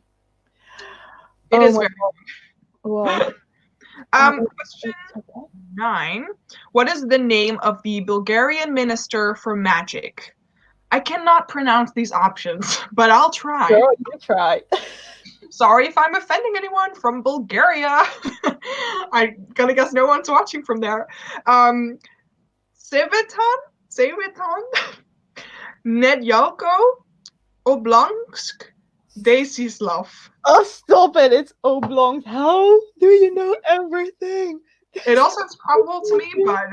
It is very long. Wow. Question 9. What is the name of the Bulgarian minister for magic? I cannot pronounce these options, but I'll try. Sure, you try. Sorry if I'm offending anyone from Bulgaria. I gotta guess no one's watching from there. Sevetan, Nedyalko, Oblonsk, Desislav. Oh, stop it! It's Oblong. How do you know everything? It all sounds probable to me, but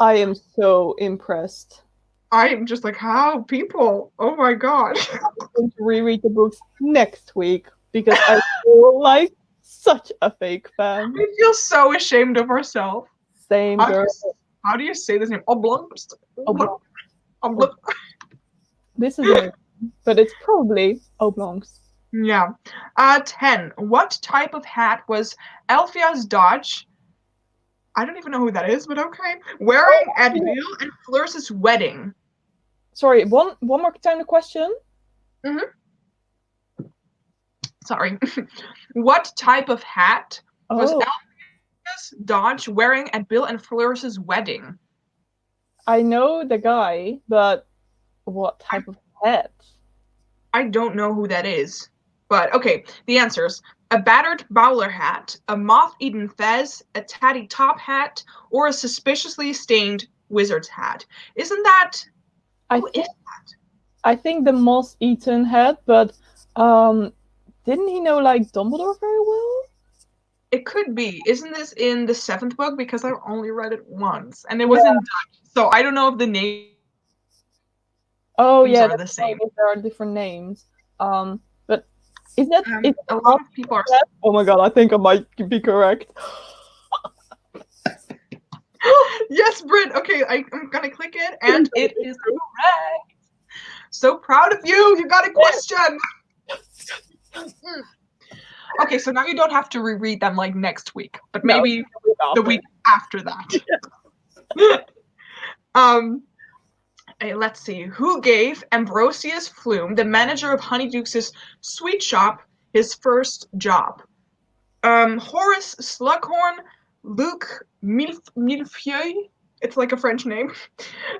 I am so impressed. I am just like, how people? Oh my god. I'm going to reread the books next week because I feel like such a fake fan. We feel so ashamed of ourselves. Same girl. How do you say this name? Oblonsk. This is it, but it's probably Oblongs. Yeah. 10. What type of hat was Elphia's Dodge? I don't even know who that is, but okay. Wearing at Bill and Fleur's wedding. Sorry, one more time the question. Sorry. What type of hat was Elphia's Dodge wearing at Bill and Fleur's wedding? I know the guy, but what type of hat? I don't know who that is. But okay, the answers. A battered bowler hat, a moth-eaten fez, a tatty top hat, or a suspiciously stained wizard's hat. Isn't that... I think the moth-eaten hat, but didn't he know like Dumbledore very well? It could be. Isn't this in the 7th book? Because I only read it once. And it was in Dutch. So I don't know if the name... Oh yeah, are the same. There are different names. But is that a lot of people are? Oh my god, I think I might be correct. Yes, Britt. Okay, I'm gonna click it, and it is correct. So proud of you. You got a question. Okay, so now you don't have to reread them like next week, but maybe the week after that. Let's see. Who gave Ambrosius Flume, the manager of Honeydukes' sweet shop, his first job? Horace Slughorn, Luc Millefeuille, it's like a French name,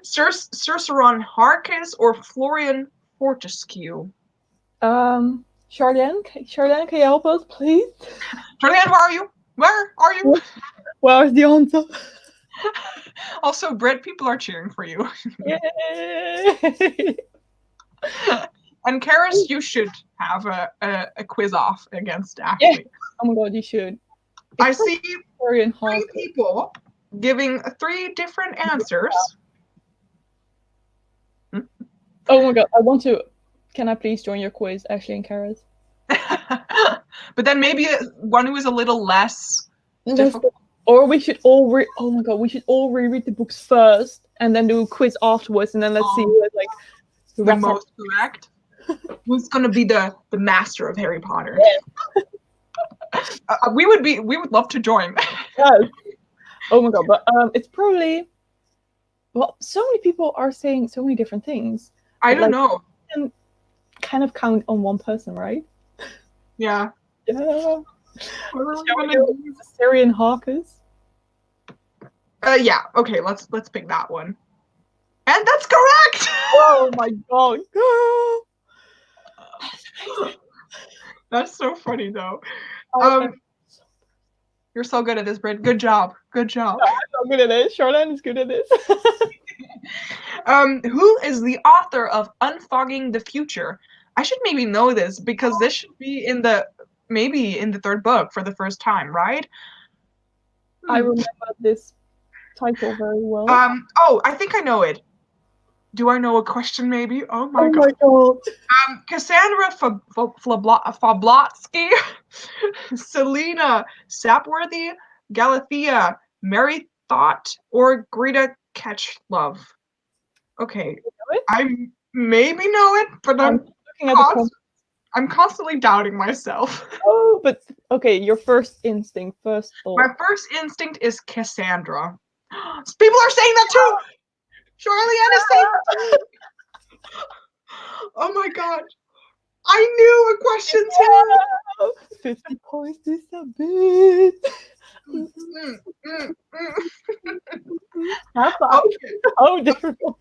Cerceron Harkis, or Florian Fortescue? Charlene, can you help us, please? Charlene, where are you? Where are you? Where's the answer? Also, Britt, people are cheering for you. Yay! And Karis, you should have a quiz off against Ashley. Yeah. Oh my god, you should. I see Florian 3 people giving 3 different answers. Oh my god, I want to. Can I please join your quiz, Ashley and Karis? But then maybe one who is a little less difficult. Or we should all oh my god, we should all reread the books first and then do a quiz afterwards, and then let's see who like the most correct. Who's gonna be the master of Harry Potter? We would love to join. Yes. Oh my god, but it's probably so many people are saying so many different things. I don't know. You can kind of count on one person, right? Yeah. Yeah. Syrian Hawkers. Yeah. Okay. Let's pick that one. And that's correct. Oh my god. That's so funny though. You're so good at this, Britt. Good job. Good job. I'm so good at it. Charlotte is good at this. Who is the author of Unfogging the Future? I should maybe know this because this should be maybe in the third book for the first time, right? I remember this title very well. Oh, I think I know it. Do I know a question maybe? Oh my god. Cassandra Fablotsky, Selena Sapworthy, Galathea, Mary Thought, or Greta Catchlove. Okay. I maybe know it, but I'm constantly doubting myself. Oh, but okay, your first instinct, first thought. My first instinct is Cassandra. People are saying that too! Charlie is saying that too! Oh my god. I knew a question too! 50 points to Sabine! Okay. Oh, difficult.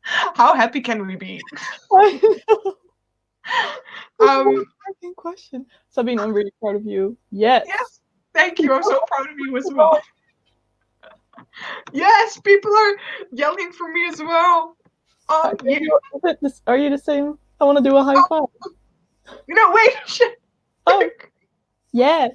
How happy can we be? I know. Question. Sabine, I'm really proud of you. Yes. Yes. Thank you. I'm so proud of you as well. Yes, people are yelling for me as well. Yeah. Are you the same? I want to do a high five. No, wait. Shit. Oh. Yes.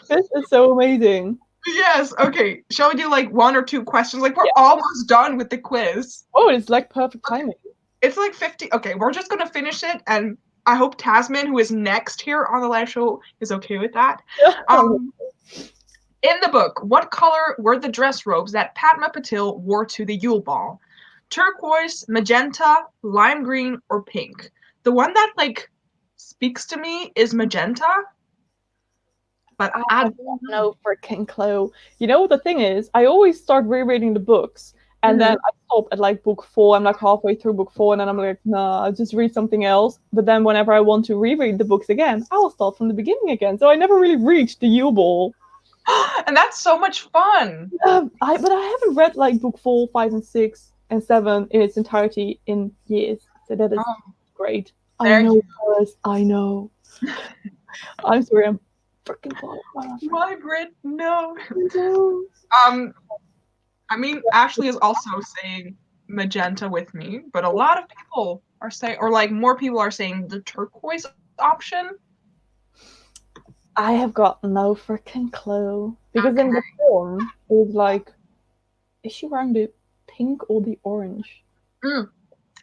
This is so amazing. Yes. Okay. Shall we do like one or two questions? Like we're almost done with the quiz. Oh, it's like perfect timing. It's like 50. Okay, we're just gonna finish it, and I hope Tasman, who is next here on the live show, is okay with that. In the book, what color were the dress robes that Padma Patil wore to the Yule Ball? Turquoise, magenta, lime green, or pink? The one that like speaks to me is magenta. But I don't know freaking clue. You know, the thing is, I always start rereading the books, and then I stop at like book 4. I'm like halfway through book 4, and then I'm like, nah, I'll just read something else. But then whenever I want to reread the books again, I will start from the beginning again. So I never really reached the Yule Ball. And that's so much fun. But I haven't read like book 4, 5, and 6, and 7 in its entirety in years. So that is great. I know. I'm sorry, I'm freaking qualified. Why, Britt? No. I mean, Ashley is also saying magenta with me, but a lot of people are saying, or like more people are saying the turquoise option. I have got no freaking clue. Because in the film, it was like, is she wearing the pink or the orange?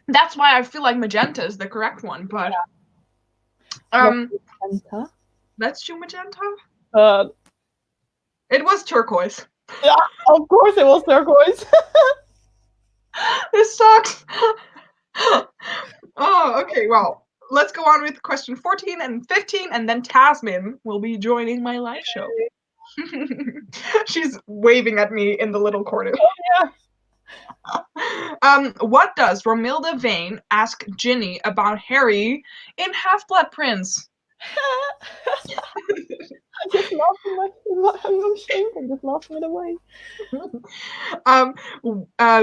That's why I feel like magenta is the correct one, but magenta? Let's do magenta. It was turquoise. Yeah, of course it was turquoise. This sucks. Oh, okay. Well, let's go on with question 14 and 15, and then Tasman will be joining my live show. She's waving at me in the little corner. What does Romilda Vane ask Ginny about Harry in Half-Blood Prince? I'm just laughing. I'm ashamed. I'm just laughing it away.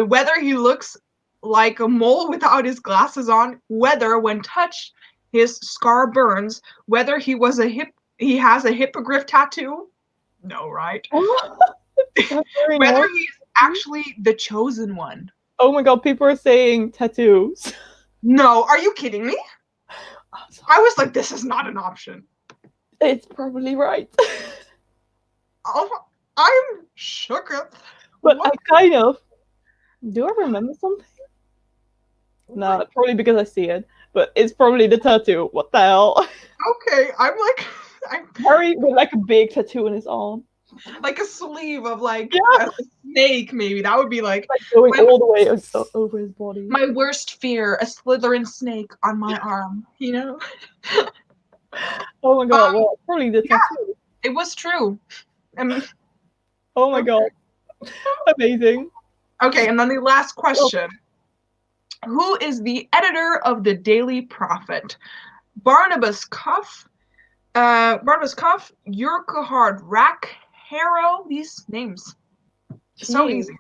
Whether he looks like a mole without his glasses on, whether when touched his scar burns, whether he has a hippogriff tattoo. No, right? Whether he's actually the chosen one. Oh my god, people are saying tattoos. No, are you kidding me? I was like, this is not an option. It's probably right. I'm shook. But I kind of Do I remember something? No, probably because I see it. But it's probably the tattoo. What the hell? Okay, I'm like, I'm Harry with like a big tattoo on his arm. like a sleeve of like Yeah. a snake, maybe. That would be like Going my, all the way over his body. my worst fear, a Slytherin snake on my arm, you know? Oh my god, well, probably the tattoo. It was true. Oh my god. Amazing. Okay, and then the last question. Who is the editor of the Daily Prophet? Barnabas Cuff, Urquhart Rack, Harrow, these names. So Jeez. easy.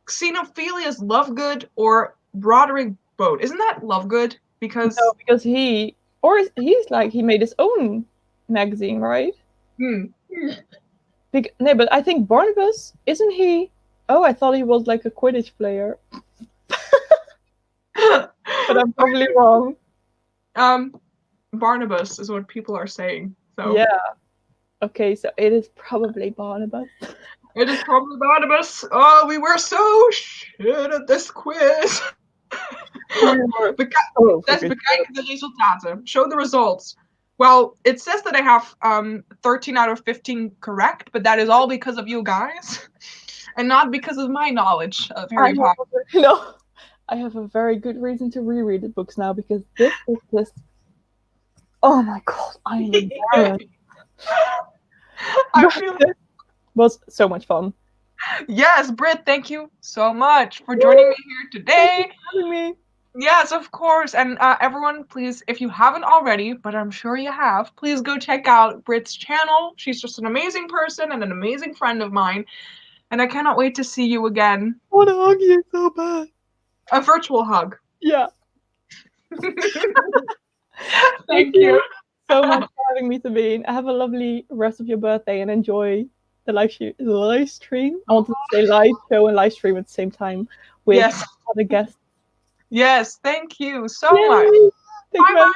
Xenophilius Lovegood or Broderick Bode. Isn't that Lovegood? Because No, because he's like he made his own magazine, right? no, No, but I think Barnabas, isn't he? Oh, I thought he was like a Quidditch player. But I'm probably wrong. Barnabas is what people are saying. So Yeah. Okay, so it is probably Barnabas. it is probably Barnabas. Oh, we were so shit at this quiz. That's bekijk de resultaten. Show the results. Well, it says that I have 13 out of 15 correct, but that is all because of you guys, and not because of my knowledge of Harry Potter. No, I have a very good reason to reread the books now because this is just. Oh my god, I am embarrassed. I feel This was so much fun. Yes, Britt, thank you so much for joining me here today. Having me. Yes, of course. And everyone, please, if you haven't already, but I'm sure you have, please go check out Britt's channel. She's just an amazing person and an amazing friend of mine. And I cannot wait to see you again. I want to hug you so bad. A virtual hug. Yeah. Thank you so much for having me, Sabine. Have a lovely rest of your birthday and enjoy the live stream. I wanted to say live show and live stream at the same time with other guests. Yes, thank you so much. Bye.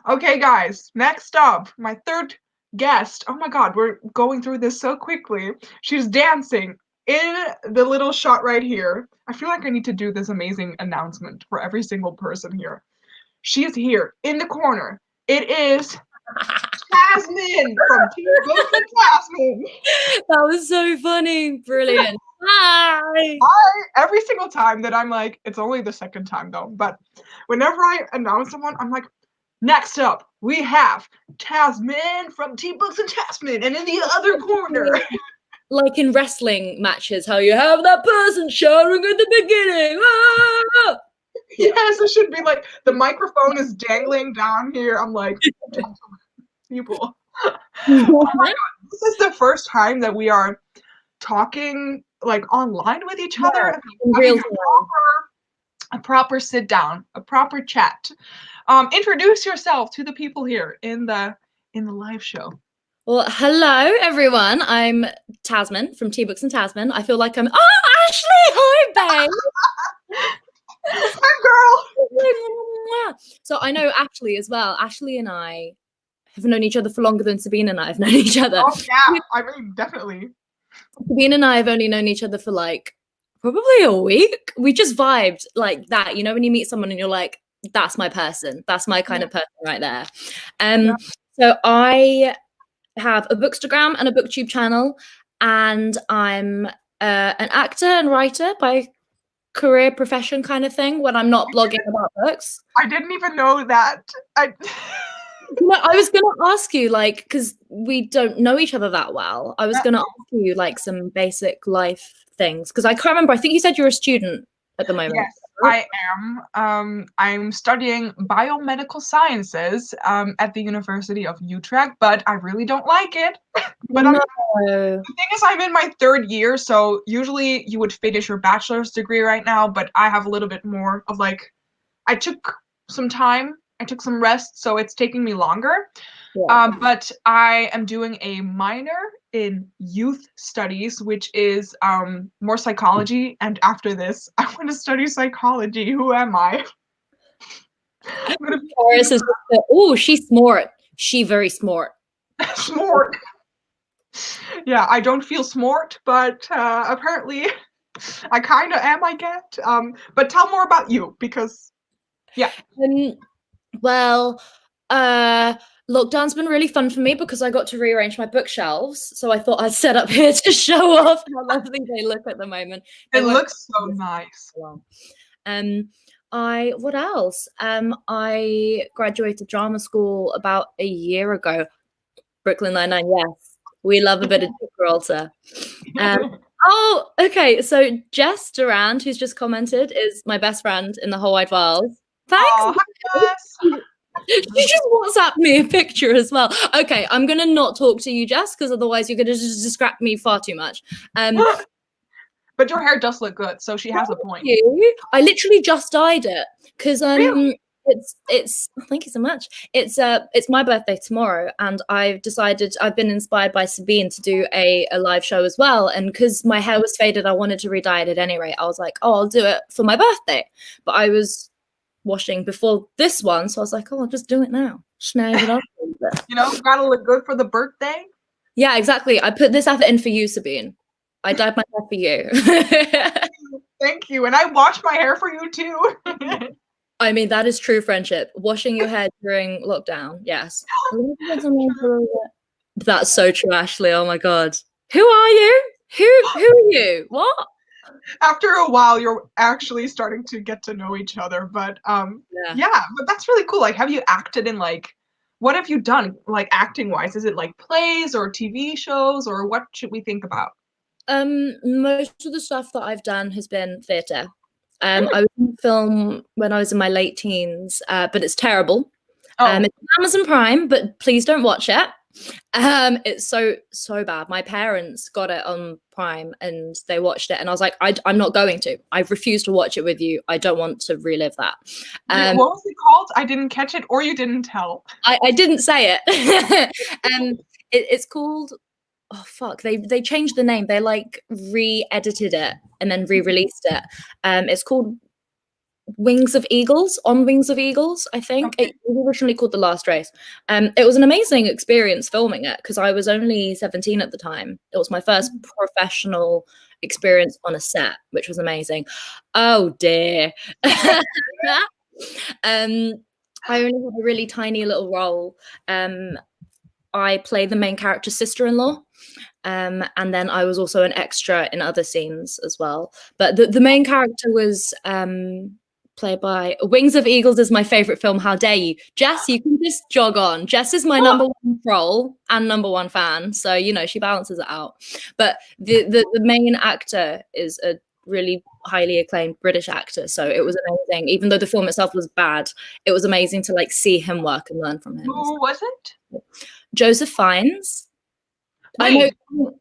Okay, guys, next up, my third guest. Oh my god, we're going through this so quickly. She's dancing in the little shot right here. I feel like I need to do this amazing announcement for every single person here. She is here in the corner. It is Tasman from Books and Tazmyn. That was so funny. Brilliant. Hi. Every single time that I'm like, it's only the second time though, but whenever I announce someone, I'm like, next up, we have Tasman from Books and Tazmyn, and in the other corner. Like in wrestling matches, how you have that person shouting at the beginning. Ah! Yes, it should be like the microphone is dangling down here. I'm like, people. Oh my god, this is the first time that we are talking like online with each other. Real a proper sit down, a proper chat. Introduce yourself to the people here in the live show. Well, hello everyone. I'm Tasman from Books and Tazmyn. I feel like I'm Ashley, hi babe. Hi girl. So I know Ashley as well. Ashley and I have known each other for longer than Sabine and I have known each other. Oh yeah, I mean definitely. Sabine and I have only known each other for like probably a week. We just vibed like that. You know, when you meet someone and you're like, that's my person. That's my kind of person right there. So I have a Bookstagram and a BookTube channel, and I'm an actor and writer by career profession kind of thing when I'm not blogging about books. I didn't even know that. I was going to ask you, like, because we don't know each other that well, I was going to ask you, like, some basic life things, because I can't remember. I think you said you're a student at the moment. Yes, I am. I'm studying biomedical sciences at the University of Utrecht, but I really don't like it. But the thing is, I'm in my third year, so usually you would finish your bachelor's degree right now, but I have a little bit more of like, I took some time, I took some rest, so it's taking me longer. Yeah. But I am doing a minor in youth studies, which is more psychology. And after this, I want to study psychology. Who am I? Oh, she's smart. She very smart. Smart. Yeah, I don't feel smart, but apparently I kind of am, I get. But tell more about you because, yeah. Well, lockdown's been really fun for me because I got to rearrange my bookshelves. So I thought I'd set up here to show off how lovely they look at the moment. It looks so nice. What else? I graduated drama school about a year ago. Brooklyn Nine-Nine, yes. We love a bit of Dick Gibraltar. Oh, okay. So Jess Durand, who's just commented, is my best friend in the whole wide world. Thanks. Aw, hi, Jess. She just WhatsApped me a picture as well. Okay, I'm gonna not talk to you, Jess, because otherwise you're gonna just distract me far too much. But your hair does look good, so she has a point. I literally just dyed it because Really? it's thank you so much. It's my birthday tomorrow, and I've been inspired by Sabine to do a live show as well. And because my hair was faded, I wanted to re-dye it at any rate. I was like, oh, I'll do it for my birthday. But I was washing before this one, so I was like, oh, I'll just do it now. Snag it up. You know, gotta look good for the birthday. Yeah, exactly. I put this effort in for you, Sabine. I dyed my hair for you. Thank you. And I washed my hair for you too. I mean, that is true friendship. Washing your hair during lockdown. Yes. That's so true, Ashley. Oh my God. Who are you? Who are you? What? After a while, you're actually starting to get to know each other. But yeah, but that's really cool. Like, have you acted in what have you done, like acting wise? Is it like plays or TV shows, or what should we think about? Most of the stuff that I've done has been theatre. I was in film when I was in my late teens, but it's terrible. Oh. It's on Amazon Prime, but please don't watch it. It's so bad. My parents got it on Prime and they watched it, and I was like, I'm not going to. I refuse to watch it with you. I don't want to relive that. What was it called? I didn't catch it, or you didn't tell. I didn't say it. It's called. Oh fuck! They changed the name. They like re-edited it and then re-released it. It's called Wings of Eagles, On Wings of Eagles, I think. Okay. It was originally called The Last Race. It was an amazing experience filming it because I was only 17 at the time. It was my first professional experience on a set, which was amazing. Oh dear. I only had a really tiny little role. I play the main character's sister-in-law. And then I was also an extra in other scenes as well. But the main character was played by Wings of Eagles is my favorite film. How dare you? Jess, you can just jog on. Jess is my number one troll and number one fan. So, you know, she balances it out. But the main actor is a really highly acclaimed British actor. So it was amazing. Even though the film itself was bad, it was amazing to like see him work and learn from him. Who was it? Joseph Fiennes. I know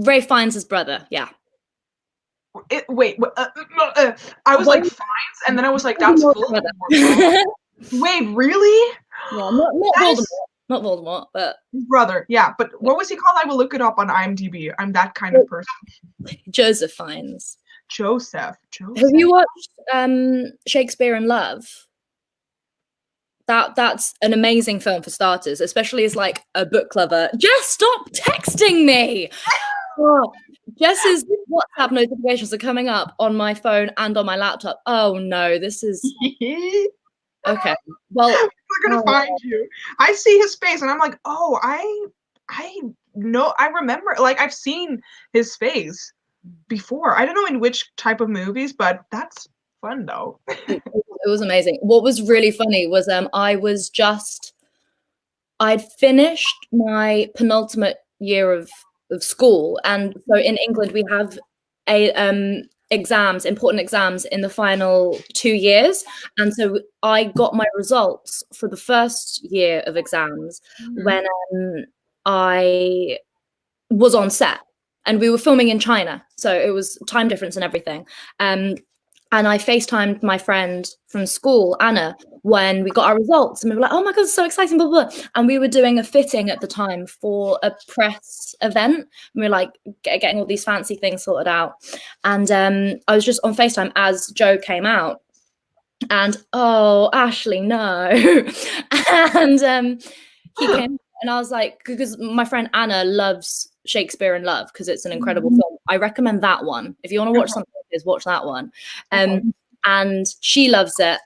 Ray Fiennes' brother. Yeah. Wait. I was like Fiennes, and then I was like, that's Voldemort. Wait, really? Yeah, not Voldemort. Not Voldemort, but his brother. Yeah, but what was he called? I will look it up on IMDb. I'm that kind of person. Joseph Fiennes. Joseph. Have you watched Shakespeare in Love? That's an amazing film for starters, especially as like a book lover. Jess, stop texting me. Oh, Jess's WhatsApp notifications are coming up on my phone and on my laptop. Oh no, this is okay. Well, we're gonna find you. I see his face and I'm like, oh, I know, I remember, like I've seen his face before. I don't know in which type of movies, but that's fun though. It was amazing. What was really funny was I'd finished my penultimate year of school, and so in England we have important exams in the final 2 years, and so I got my results for the first year of exams when I was on set, and we were filming in China, so it was time difference and everything. And I FaceTimed my friend from school, Anna, when we got our results. And we were like, oh my God, it's so exciting, blah, blah. And we were doing a fitting at the time for a press event. And we were like getting all these fancy things sorted out. And I was just on FaceTime as Joe came out. And, oh, Ashley, no. And he came And I was like, because my friend Anna loves Shakespeare in Love because it's an incredible film. I recommend that one. If you want to watch something like this, watch that one. And she loves it.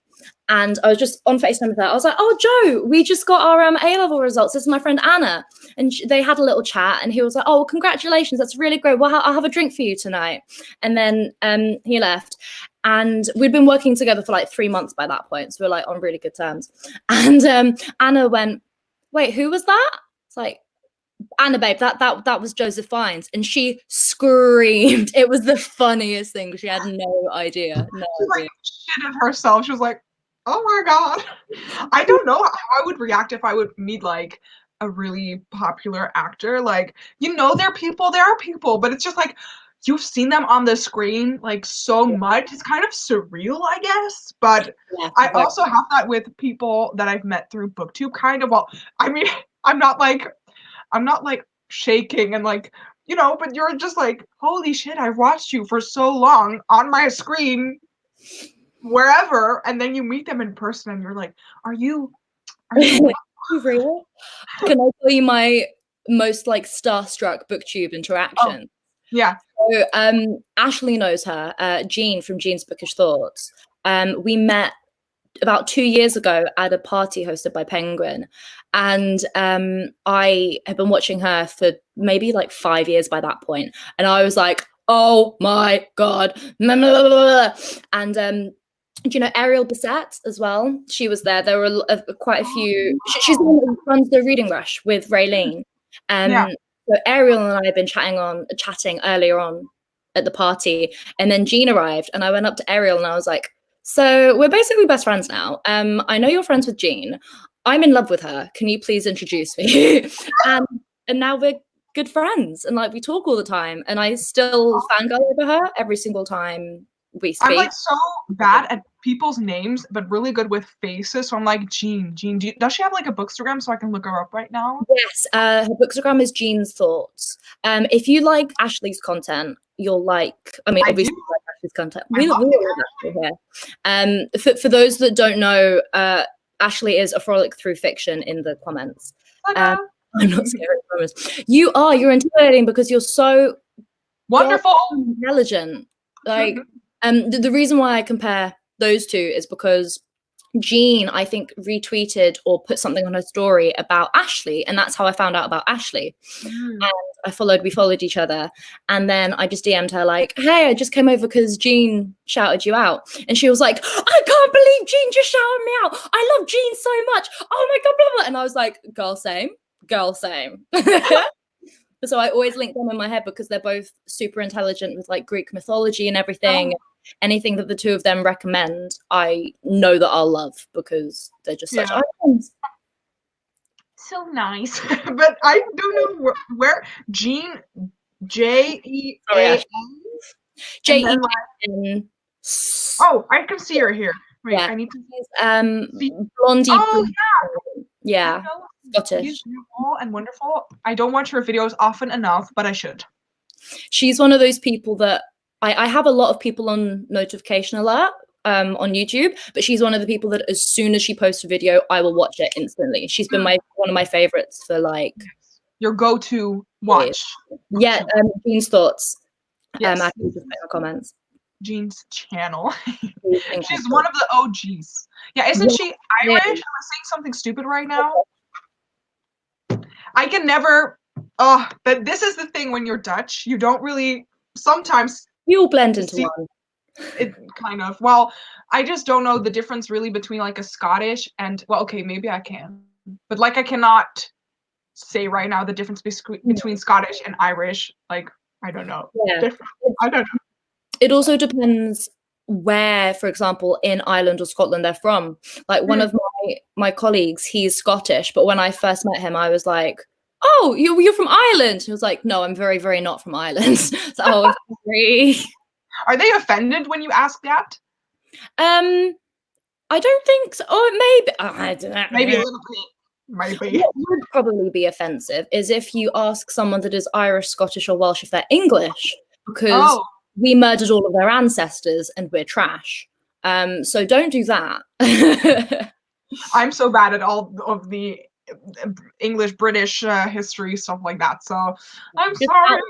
And I was just on FaceTime with her. I was like, oh, Joe, we just got our A-level results. This is my friend Anna. And they had a little chat. And he was like, oh, well, congratulations. That's really great. Well, I'll have a drink for you tonight. And then he left. And we'd been working together for like 3 months by that point. So we're like on really good terms. And Anna went, wait, who was that? It's like, Anna, babe, that was Joseph Fiennes. And she screamed. It was the funniest thing. She had no idea. No idea. Like, shitted herself. She was like, oh my God. I don't know how I would react if I would meet like a really popular actor. Like, you know, there are people, but it's just like, you've seen them on the screen like so much. It's kind of surreal, I guess. But I also have that with people that I've met through BookTube kind of. Well, I mean, I'm not like shaking and like, you know, but you're just like, holy shit, I've watched you for so long on my screen wherever, and then you meet them in person and you're like, are you real? Can I tell you my most like starstruck BookTube interaction? Yeah. So Ashley knows her, Jean from Jean's Bookish Thoughts. We met about 2 years ago at a party hosted by Penguin, and I had been watching her for maybe like 5 years by that point, and I was like, oh my God. And do you know Ariel Bissett as well? She was there. There were quite a few. She's the one that runs the Reading Rush with Raylene. So Ariel and I had been chatting earlier on at the party, and then Jean arrived, and I went up to Ariel and I was like, so we're basically best friends now. I know you're friends with Jean. I'm in love with her. Can you please introduce me? and now we're good friends, and like we talk all the time, and I still fangirl over her every single time we speak. I'm like so bad at people's names, but really good with faces. So I'm like, Jean, does she have like a bookstagram so I can look her up right now? Yes, her bookstagram is Jean's Thoughts. If you like Ashley's content, you'll like, I mean, obviously you like Ashley's content. We love Ashley here. For those that don't know, Ashley is a frolic through fiction in the comments. I'm not scared, I promise. You're intimidating because you're so wonderful, intelligent. Like, the reason why I compare those two is because Jean, I think, retweeted or put something on her story about Ashley, and that's how I found out about Ashley. And we followed each other, and then I just DM'd her like, hey, I just came over because Jean shouted you out. And she was like, I can't believe Jean just shouted me out. I love Jean so much. Oh my God, blah, blah. And I was like, girl, same. So I always link them in my head because they're both super intelligent with like Greek mythology and everything. Anything that the two of them recommend, I know that I'll love because they're just such icons. So nice. But I don't know where Jean, Jean. Jen. Oh, I can see her here. Wait, I need to blondie. Oh, yeah. Scottish. She's beautiful and wonderful. I don't watch her videos often enough, but I should. She's one of those people that I have a lot of people on notification alert on YouTube, but she's one of the people that as soon as she posts a video, I will watch it instantly. She's been one of my favorites for like your go-to watch. Yeah, Jean's Thoughts. Yes. I can just put in the comments. Jean's channel. She's one of the OGs. Yeah, isn't she Irish? Am I saying something stupid right now? I can never. But this is the thing when you're Dutch, you don't really. Sometimes you all blend into one. It kind of. Well, I just don't know the difference really between like a Scottish and okay, maybe I can, but like I cannot say right now the difference between Scottish and Irish. Like I don't know. Yeah. I don't know. It also depends where, for example, in Ireland or Scotland they're from. Like one of my colleagues, he's Scottish, but when I first met him, I was like, "Oh, you're from Ireland?" He was like, "No, I'm very, very not from Ireland." So Are they offended when you ask that? I don't think so. Oh, maybe I don't know. Maybe a little bit. Maybe. What would probably be offensive is if you ask someone that is Irish, Scottish, or Welsh if they're English, because we murdered all of their ancestors and we're trash. So don't do that. I'm so bad at all of the English, British history, stuff like that. So I'm Just sorry.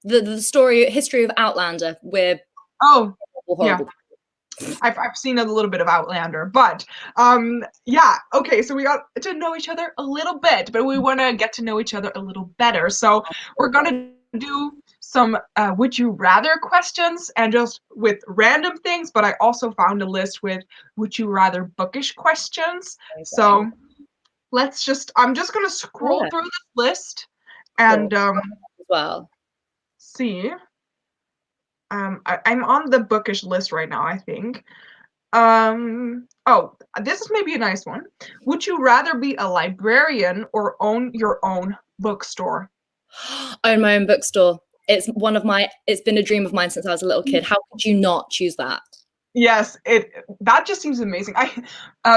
the history of Outlander. We're Oh, horrible. I've seen a little bit of Outlander, but yeah, okay, so we got to know each other a little bit, but we want to get to know each other a little better. So we're gonna do some would you rather questions and just with random things, but I also found a list with would you rather bookish questions. Okay. So I'm just gonna scroll through this list and as well. see. I'm on the bookish list right now, I think. Oh, this is maybe a nice one. Would you rather be a librarian or own your own bookstore? Own my own bookstore. It's been a dream of mine since I was a little kid. How could you not choose that? Yes, that just seems amazing.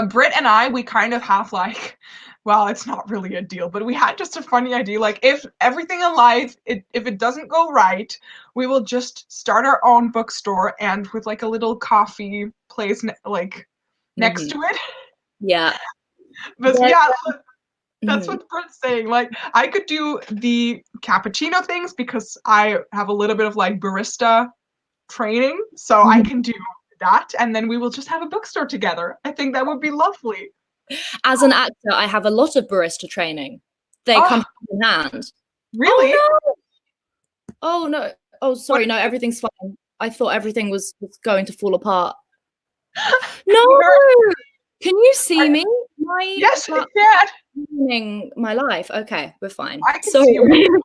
Britt and I, we kind of have like, well, it's not really a deal, but we had just a funny idea. Like, if everything in life, if it doesn't go right, we will just start our own bookstore and with like a little coffee place next to it. Yeah. But yeah, that's what Britt's saying. Like, I could do the cappuccino things because I have a little bit of like barista training, so I can do that, and then we will just have a bookstore together. I think that would be lovely. As an actor, I have a lot of barista training. They come hand in hand. Really? Oh no. Oh, sorry. No, everything's fine. I thought everything was going to fall apart. No. Can you see me? Yes, I can. Ruining my life. Okay, we're fine. I can see you.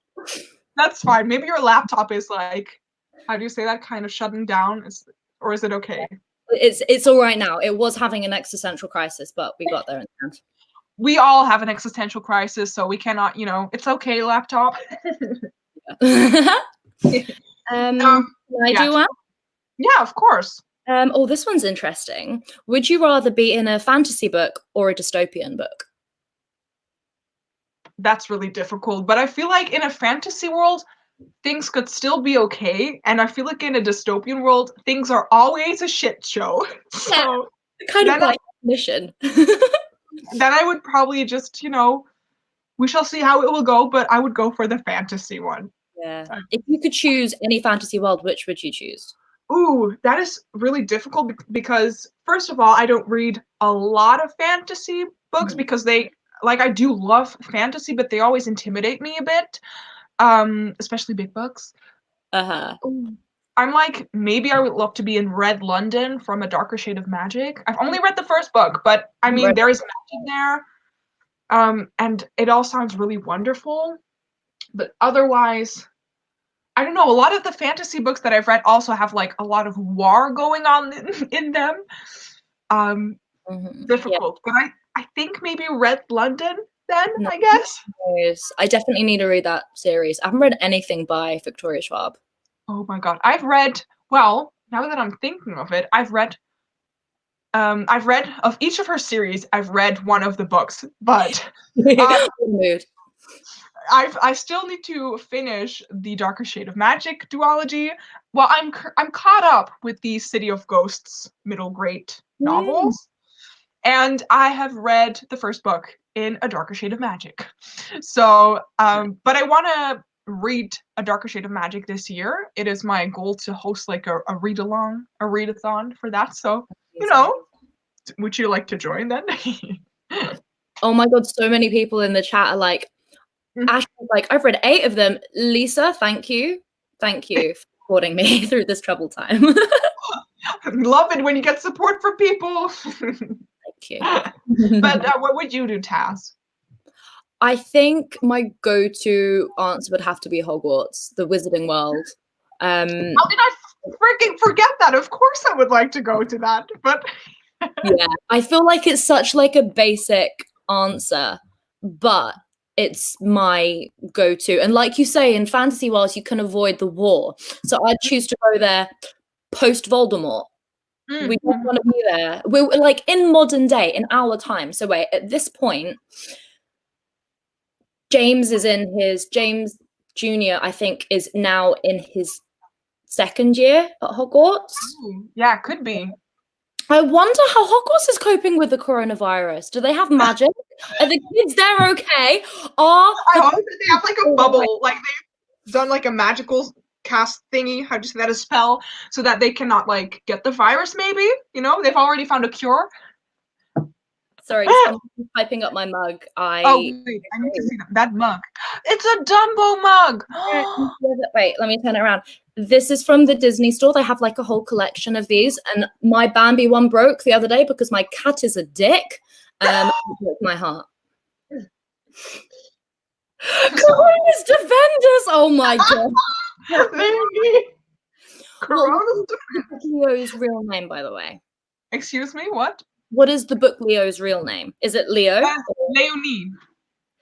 That's fine. Maybe your laptop is like, how do you say that? Kind of shutting down. Or is it okay? It's all right now. It was having an existential crisis, but we got there in the end. We all have an existential crisis, so we cannot, it's okay, laptop. Can I do one? Yeah, of course. Oh, this one's interesting. Would you rather be in a fantasy book or a dystopian book? That's really difficult, but I feel like in a fantasy world, things could still be okay, and I feel like in a dystopian world, things are always a shit show. So kind of by definition. Then I would probably just, we shall see how it will go, but I would go for the fantasy one. Yeah. If you could choose any fantasy world, which would you choose? Ooh, that is really difficult because, first of all, I don't read a lot of fantasy books because I do love fantasy, but they always intimidate me a bit. Especially big books. I'm like, maybe I would love to be in Red London from A Darker Shade of Magic. I've only read the first book, but I mean, there is magic there. And it all sounds really wonderful. But otherwise, I don't know, a lot of the fantasy books that I've read also have like a lot of war going on in them. Difficult. But I think maybe Red London then, I guess. I definitely need to read that series. I haven't read anything by Victoria Schwab. Oh my god. I've read, well, now that I'm thinking of it, I've read of each of her series, I've read one of the books, but I still need to finish the Darker Shade of Magic duology. Well, I'm caught up with the City of Ghosts middle grade novels, and I have read the first book in A Darker Shade of Magic. So, but I want to read A Darker Shade of Magic this year. It is my goal to host like a read-along, a readathon for that. So, would you like to join then? Oh my god, so many people in the chat are like, Ashley's like, I've read 8 of them. Lisa, thank you for supporting me through this troubled time. Love it when you get support from people. Thank you. But what would you do, Taz? I think my go-to answer would have to be Hogwarts, the Wizarding World. How did I freaking forget that? Of course I would like to go to that, but yeah, I feel like it's such like a basic answer, but it's my go-to. And like you say, in fantasy worlds, you can avoid the war. So I'd choose to go there post-Voldemort. We don't want to be there. We're like in modern day, in our time. So wait, at this point, James Jr., I think, is now in his 2nd year at Hogwarts. Yeah, could be. I wonder how Hogwarts is coping with the coronavirus. Do they have magic? Are the kids there okay? I hope that they have like a bubble, like they've done like a magical cast thingy, how do you say that, a spell, so that they cannot like get the virus maybe, you know? They've already found a cure. Sorry, someone's piping up my mug. Oh, wait, I need to see that mug. It's a Dumbo mug! Wait, let me turn it around. This is from the Disney store. They have like a whole collection of these, and my Bambi one broke the other day because my cat is a dick. It broke my heart. Corona's Defenders! Oh my god. Corona's Defenders. Leo's real name, by the way. Excuse me, what? What is the book Leo's real name? Is it Leo? Leonie.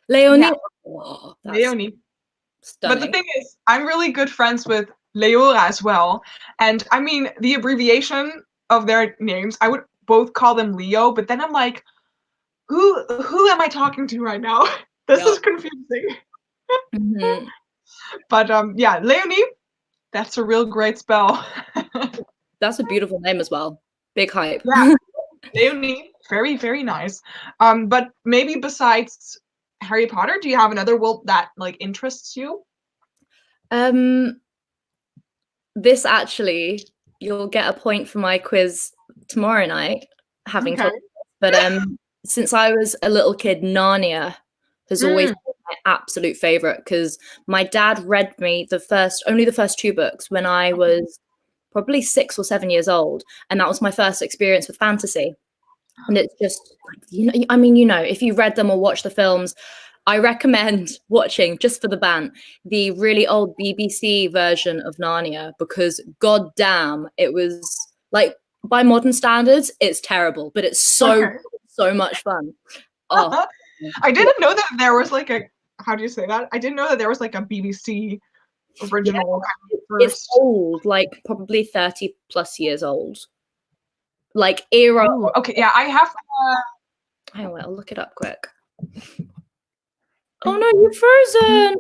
Leonie? Yeah. Oh, Leonie. Stunning. But the thing is, I'm really good friends with Leora as well. And I mean, the abbreviation of their names, I would both call them Leo, but then I'm like, who am I talking to right now? This is confusing. Mm-hmm. But yeah, Leonie, that's a real great spell. That's a beautiful name as well. Big hype. Yeah, Leonie, very, very nice. But maybe besides Harry Potter, do you have another world that like interests you? This actually, you'll get a point for my quiz tomorrow night, having told you this. But since I was a little kid, Narnia has always been my absolute favorite because my dad read me only the first 2 books when I was probably 6 or 7 years old, and that was my first experience with fantasy. And it's just, I mean, if you read them or watched the films, I recommend watching, just for the band, the really old BBC version of Narnia, because goddamn, it was like, by modern standards, it's terrible, but it's so much fun. Oh. I didn't know that there was like how do you say that? I didn't know that there was like a BBC original. Yeah, it's old, like probably 30 plus years old. Like era. Ooh, okay, yeah, I have. Hang on, I'll look it up quick. Oh no, you're frozen.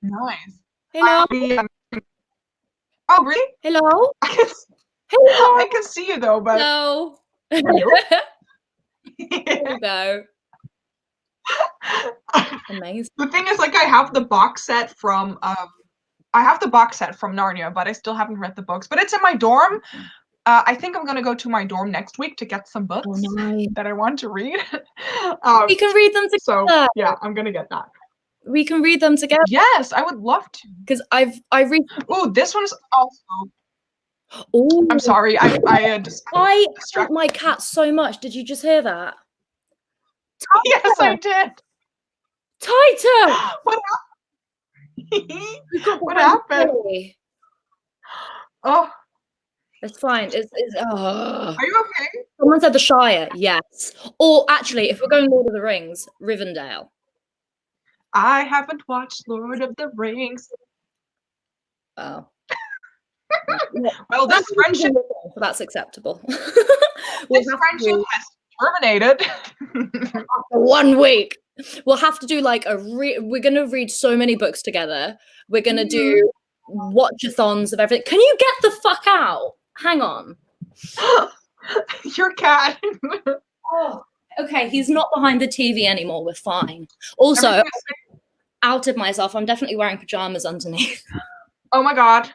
Nice. Hello. Oh really? Hello. Hello. I can see you though, but. Hello. There we go. Amazing. The thing is, like, I have the box set from Narnia, but I still haven't read the books. But it's in my dorm. I think I'm gonna go to my dorm next week to get some books that I want to read. We can read them together. So yeah, I'm gonna get that. We can read them together. Yes, I would love to. Because I read. Oh, this one's also. Oh, I'm sorry. I hate my cat so much. Did you just hear that? Yes, I did. Tighter. What happened? What happened? Oh, it's fine. It's Are you okay? Someone said the Shire. Yes. Or actually, if we're going Lord of the Rings, Rivendell. I haven't watched Lord of the Rings. Oh. Well, this friendship. That's acceptable. This friendship has terminated. After 1 week. We'll have to do like we're going to read so many books together. We're going to do watch-a-thons of everything. Can you get the fuck out? Hang on. Your cat. Oh, okay, he's not behind the TV anymore. We're fine. Also, outed myself. I'm definitely wearing pajamas underneath. Oh my god.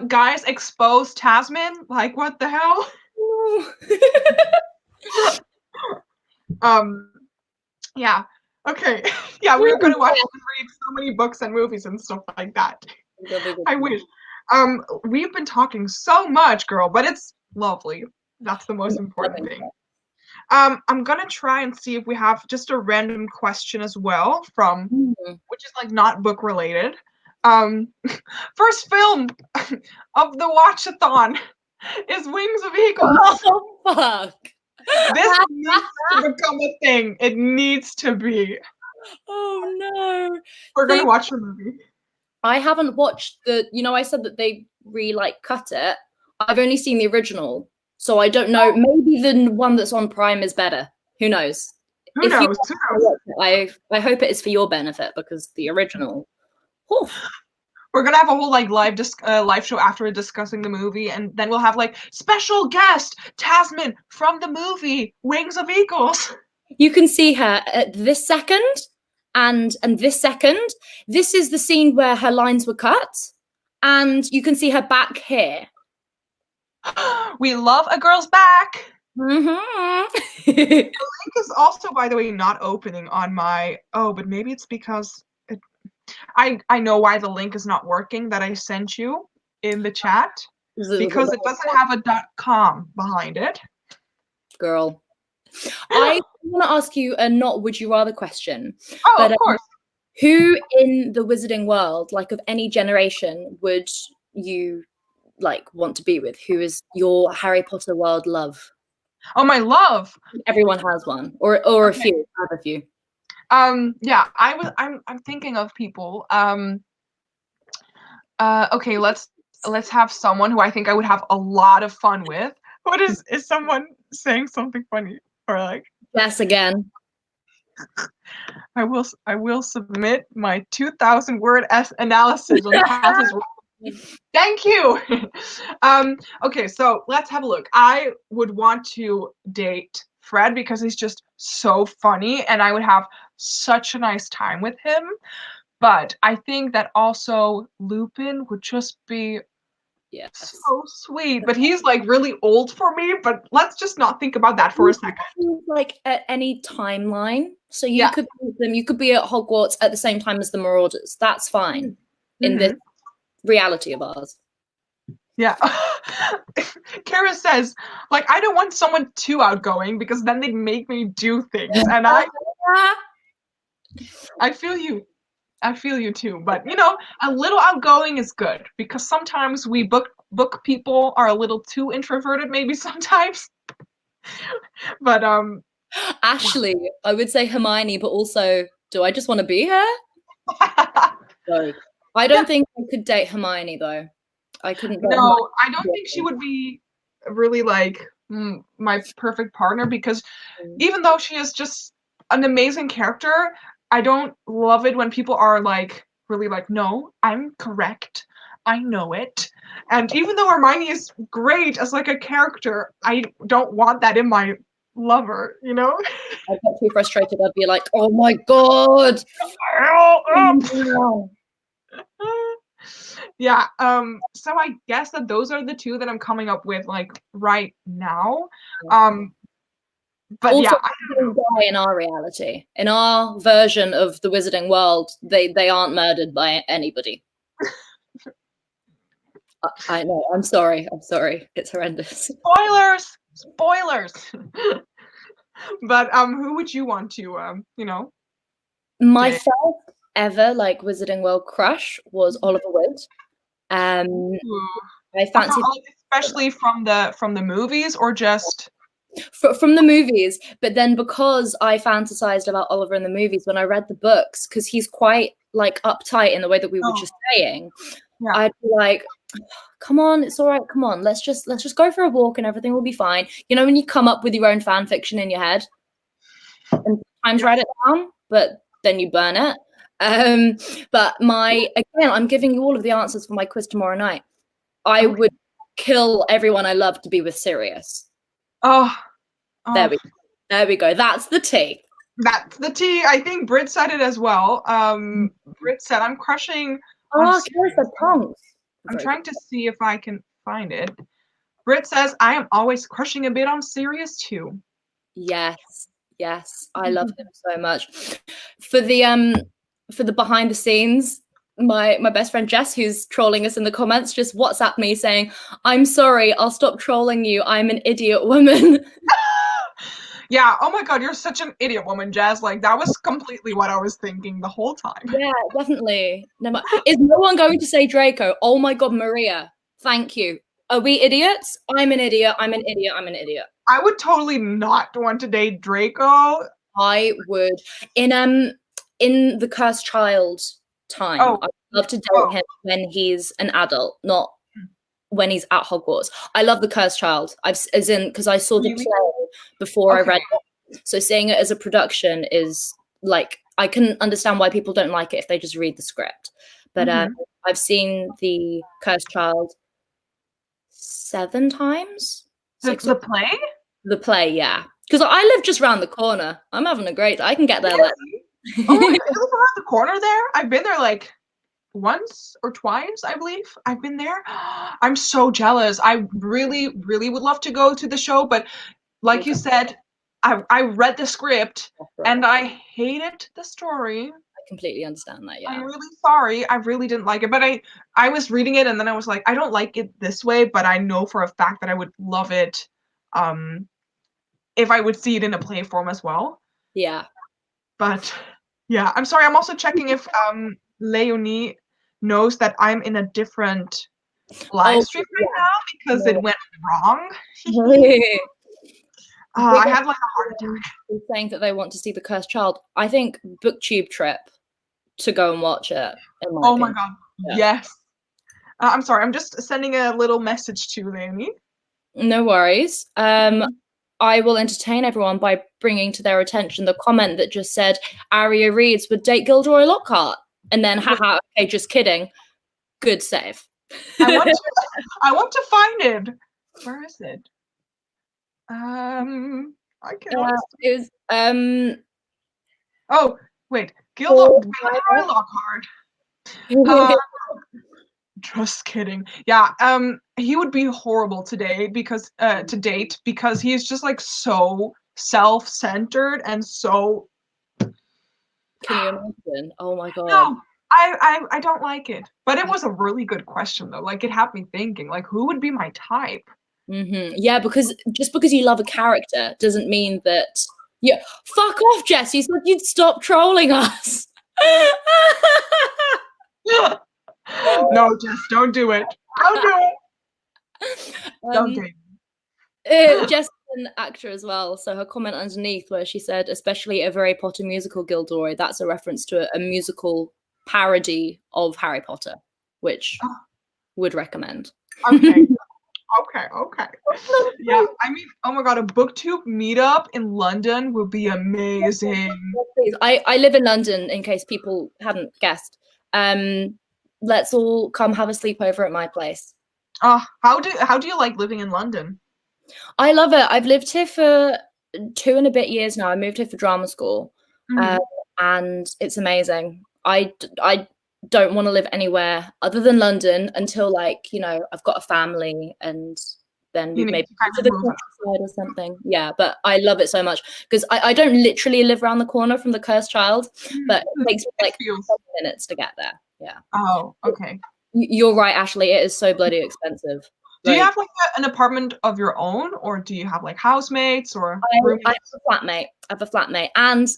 Guys, expose Tasman? Like, what the hell? Yeah. Okay. Yeah, we were gonna watch and read so many books and movies and stuff like that. I wish. We've been talking so much, girl, but it's lovely. That's the most important thing. I'm gonna try and see if we have just a random question as well from which is like not book related. First film of the watch-a-thon is Wings of Eagles. Oh fuck. This needs to become a thing. It needs to be. Oh no. We're gonna watch the movie. I haven't watched I said that they cut it. I've only seen the original. So I don't know. Maybe the one that's on Prime is better. Who knows? Who knows? I hope it is for your benefit because the original. We're gonna have a whole like live show after discussing the movie, and then we'll have like special guest Tasman from the movie Wings of Eagles. You can see her at this second and this second. This is the scene where her lines were cut, and you can see her back here. We love a girl's back. Mm-hmm. The link is also, by the way, not opening on my. Oh, but maybe it's because I know why the link is not working that I sent you in the chat, because it doesn't have a .com behind it. Girl, I want to ask you a not would you rather question. Oh, but, of course. Who in the wizarding world, like of any generation, would you like want to be with? Who is your Harry Potter world love? Oh, my love. Everyone has one, or a few. I have a few. Yeah, I'm thinking of people. Okay, let's have someone who I think I would have a lot of fun with. What is someone saying something funny or like? Yes, again. I will submit my 2,000 word analysis on passes. Thank you. Okay, so let's have a look. I would want to date Fred because he's just so funny and I would have such a nice time with him. But I think that also Lupin would just be so sweet. But he's like really old for me, but let's just not think about that for a second. Like at any timeline. So you could be with them, you could be at Hogwarts at the same time as the Marauders. That's fine in this reality of ours. Yeah. Kara says, like, I don't want someone too outgoing because then they'd make me do things. And I feel you. I feel you too. But, you know, a little outgoing is good because sometimes we book people are a little too introverted maybe sometimes. But Ashley, I would say Hermione, but also, do I just want to be her? No. I don't think I could date Hermione though. I couldn't. No, I don't think she would be really like my perfect partner because even though she is just an amazing character, I don't love it when people are like really like, no, I'm correct. I know it. And even though Hermione is great as like a character, I don't want that in my lover, you know? I'd get too frustrated. I'd be like, oh my God. Yeah, so I guess that those are the two that I'm coming up with like right now. But also, yeah, in our reality, in our version of the wizarding world, they aren't murdered by anybody. I know. I'm sorry. It's horrendous. Spoilers. But who would you want to you know? My first ever like wizarding world crush was Oliver Wood. I fancied, especially from the movies or just from the movies, but then because I fantasized about Oliver in the movies when I read the books, because he's quite like uptight in the way that we were just saying, I'd be like, come on, it's all right, come on, let's just go for a walk and everything will be fine. You know, when you come up with your own fan fiction in your head and sometimes write it down, but then you burn it. But again, I'm giving you all of the answers for my quiz tomorrow night. I would kill everyone I love to be with Sirius. Oh. There we go. That's the tea. That's the tea. I think Britt said it as well. Britt said, I'm crushing. Oh, Kara said Tonks. I'm trying to see if I can find it. Britt says, I am always crushing a bit on Sirius too. Yes. I love him so much. For the behind the scenes, my best friend Jess, who's trolling us in the comments, just WhatsApp me saying, I'm sorry, I'll stop trolling you. I'm an idiot woman. Yeah, oh my God, you're such an idiot woman, Jazz. Like, that was completely what I was thinking the whole time. Yeah, definitely. Is no one going to say Draco? Oh my God, Maria, thank you. Are we idiots? I'm an idiot. I'm an idiot. I would totally not want to date Draco. I would. In the Cursed Child time, I'd love to date him when he's an adult, not when he's at Hogwarts. I love the Cursed Child. Because I saw the play before I read it. So seeing it as a production is like, I can understand why people don't like it if they just read the script. But I I've seen The Cursed Child 7 times. The play? The play, yeah. Because I live just around the corner. I'm having a great. I can get there. Like, Oh my God, you live around the corner there? I've been there like once or twice, I believe. I've been there. I'm so jealous. I really, really would love to go to the show, but like you said, I read the script and I hated the story. I completely understand that. Yeah. I'm really sorry. I really didn't like it, but I was reading it and then I was like, I don't like it this way, but I know for a fact that I would love it if I would see it in a play form as well. Yeah. But yeah, I'm sorry. I'm also checking if Leonie knows that I'm in a different live stream right now because it went wrong. I had like a heart attack. Saying that they want to see The Cursed Child. I think BookTube trip to go and watch it. Oh my God. Yeah. Yes. I'm sorry. I'm just sending a little message to Leonie. No worries. I will entertain everyone by bringing to their attention the comment that just said Aria Reeds would date Gilderoy Lockhart, and then haha, okay, just kidding. Good save. I want to find it. Where is it? I can't. It was Oh wait, Gilderoy Lockhart. Just kidding. Yeah, he would be horrible today because to date because he's just like so self-centered and so. Can you imagine? Oh my God. No, I don't like it. But it was a really good question though. Like it had me thinking, like who would be my type? Yeah, because just because you love a character doesn't mean that. Yeah, fuck off, Jess. You said you'd stop trolling us. No, Jess, don't do it. Don't do it. Don't do it. Jess is an actor as well, so her comment underneath where she said, especially a very Potter musical Gilderoy, that's a reference to a musical parody of Harry Potter, which would recommend. Okay. Okay. Yeah, I mean, oh my God, a BookTube meetup in London would be amazing. I live in London, in case people hadn't guessed. Let's all come have a sleepover at my place. How do you like living in London? I love it. I've lived here for 2 and a bit years now. I moved here for drama school, and it's amazing. I don't want to live anywhere other than London until, like, you know, I've got a family and then we maybe go to the countryside or something. Yeah, but I love it so much because I don't literally live around the corner from The Cursed Child, but it takes me like 7 minutes to get there. Yeah. Oh, okay. You're right, Ashley. It is so bloody expensive. Do you have like an apartment of your own, or do you have like housemates or roommates? I have a flatmate, and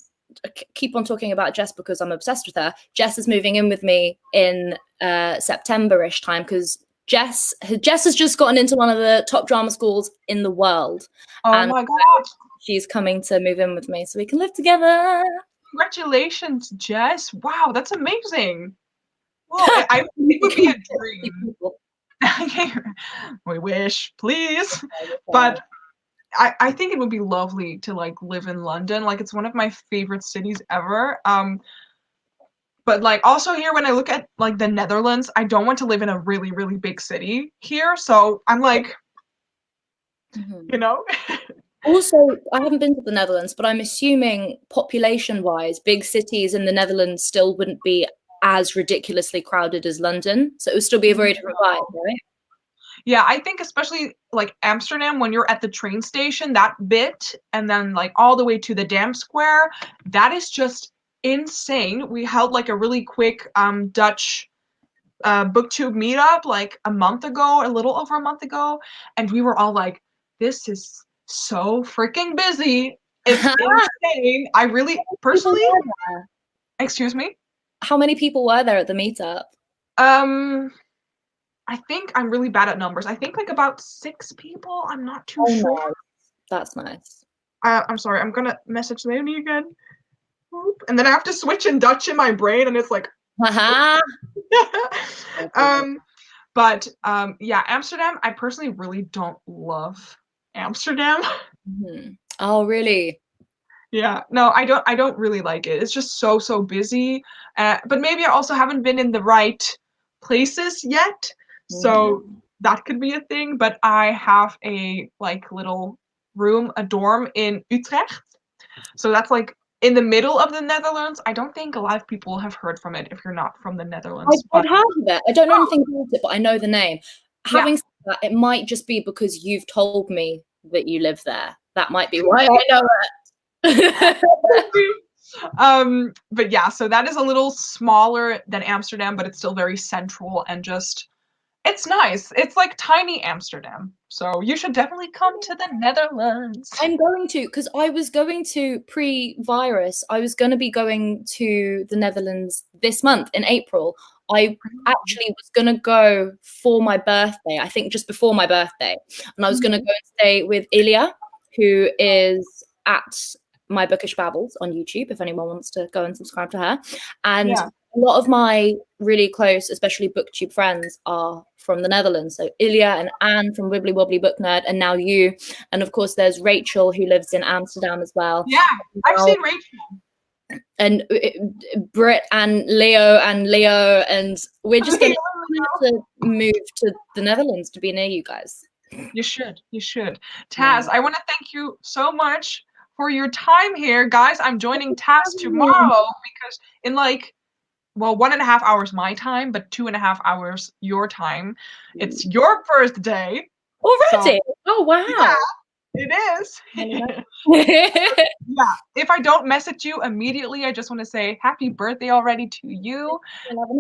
keep on talking about Jess because I'm obsessed with her. Jess is moving in with me in September-ish time because Jess has just gotten into one of the top drama schools in the world. Oh my God. She's coming to move in with me so we can live together. Congratulations, Jess. Wow, that's amazing. Well, it would be a dream. We wish, please. But I think it would be lovely to like live in London. Like it's one of my favorite cities ever. But like also here when I look at like the Netherlands, I don't want to live in a really, really big city here. So I'm like, you know. Also, I haven't been to the Netherlands, but I'm assuming population-wise, big cities in the Netherlands still wouldn't be as ridiculously crowded as London. So it would still be a very different vibe, right? Yeah, I think especially like Amsterdam, when you're at the train station, that bit, and then like all the way to the Dam Square, that is just insane. We held like a really quick Dutch BookTube meetup like a little over a month ago, and we were all like, this is so freaking busy. It's insane. I really personally, excuse me? How many people were there at the meetup? I think I'm really bad at numbers. I think like about 6 people. I'm not too sure. Nice. That's nice. I'm sorry. I'm gonna message Leonie again. And then I have to switch in Dutch in my brain, and it's like. But yeah, Amsterdam. I personally really don't love Amsterdam. Oh, really? Yeah. No, I don't really like it. It's just so busy. But maybe I also haven't been in the right places yet. So that could be a thing. But I have a like little room, a dorm in Utrecht. So that's like in the middle of the Netherlands. I don't think a lot of people have heard from it if you're not from the Netherlands. I've heard of it. I don't know anything about it, but I know the name. Yeah. Having said that, it might just be because you've told me that you live there. That might be why I know it. But yeah, so that is a little smaller than Amsterdam, but it's still very central and just it's nice. It's like tiny Amsterdam. So you should definitely come to the Netherlands. I'm going to, because I was going to pre-virus, I was going to be going to the Netherlands this month in April. I actually was going to go for my birthday, I think just before my birthday. And I was going to go and stay with Ilya, who is at my Bookish Babbles on YouTube, if anyone wants to go and subscribe to her. And a lot of my really close, especially BookTube friends, are from the Netherlands. So Ilya and Anne from Wibbly Wobbly Book Nerd, and now you. And of course, there's Rachel, who lives in Amsterdam as well. Yeah, I've seen Rachel. And Britt and Leo, and we're just going to move to the Netherlands to be near you guys. You should. Taz, I want to thank you so much for your time here. Guys, I'm joining Taz tomorrow because in like, well, 1.5 hours my time, but 2.5 hours your time. It's your birthday. Already? So, oh, wow. Yeah, it is. Yeah. If I don't message you immediately, I just want to say happy birthday already to you.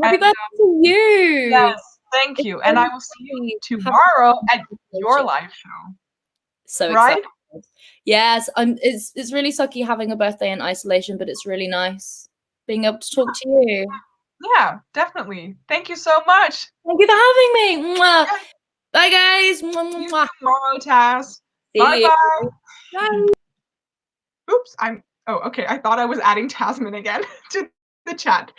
Happy birthday to you. Yes, thank you. And I will see you tomorrow at your live show. So right? Excited. Yes, it's really sucky having a birthday in isolation, but it's really nice being able to talk to you. Yeah, definitely. Thank you so much. Thank you for having me. Mwah. Bye, guys. Mwah, See you mwah. tomorrow, Taz. Bye-bye. Bye. Oops, okay. I thought I was adding Tasman again to the chat.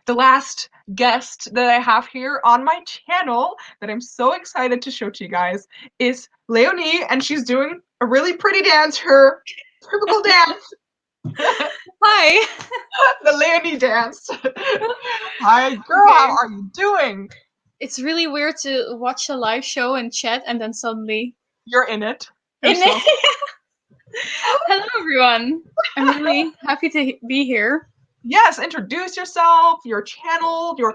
The last guest that I have here on my channel that I'm so excited to show to you guys is Leonie, and she's doing a really pretty dance, her typical dance. Hi. The Leonie dance. Hi, girl. Okay. How are you doing? It's really weird to watch a live show and chat and then suddenly You're in it. in yourself. it. Hello everyone. I'm really happy to be here. Yes, introduce yourself, your channel, your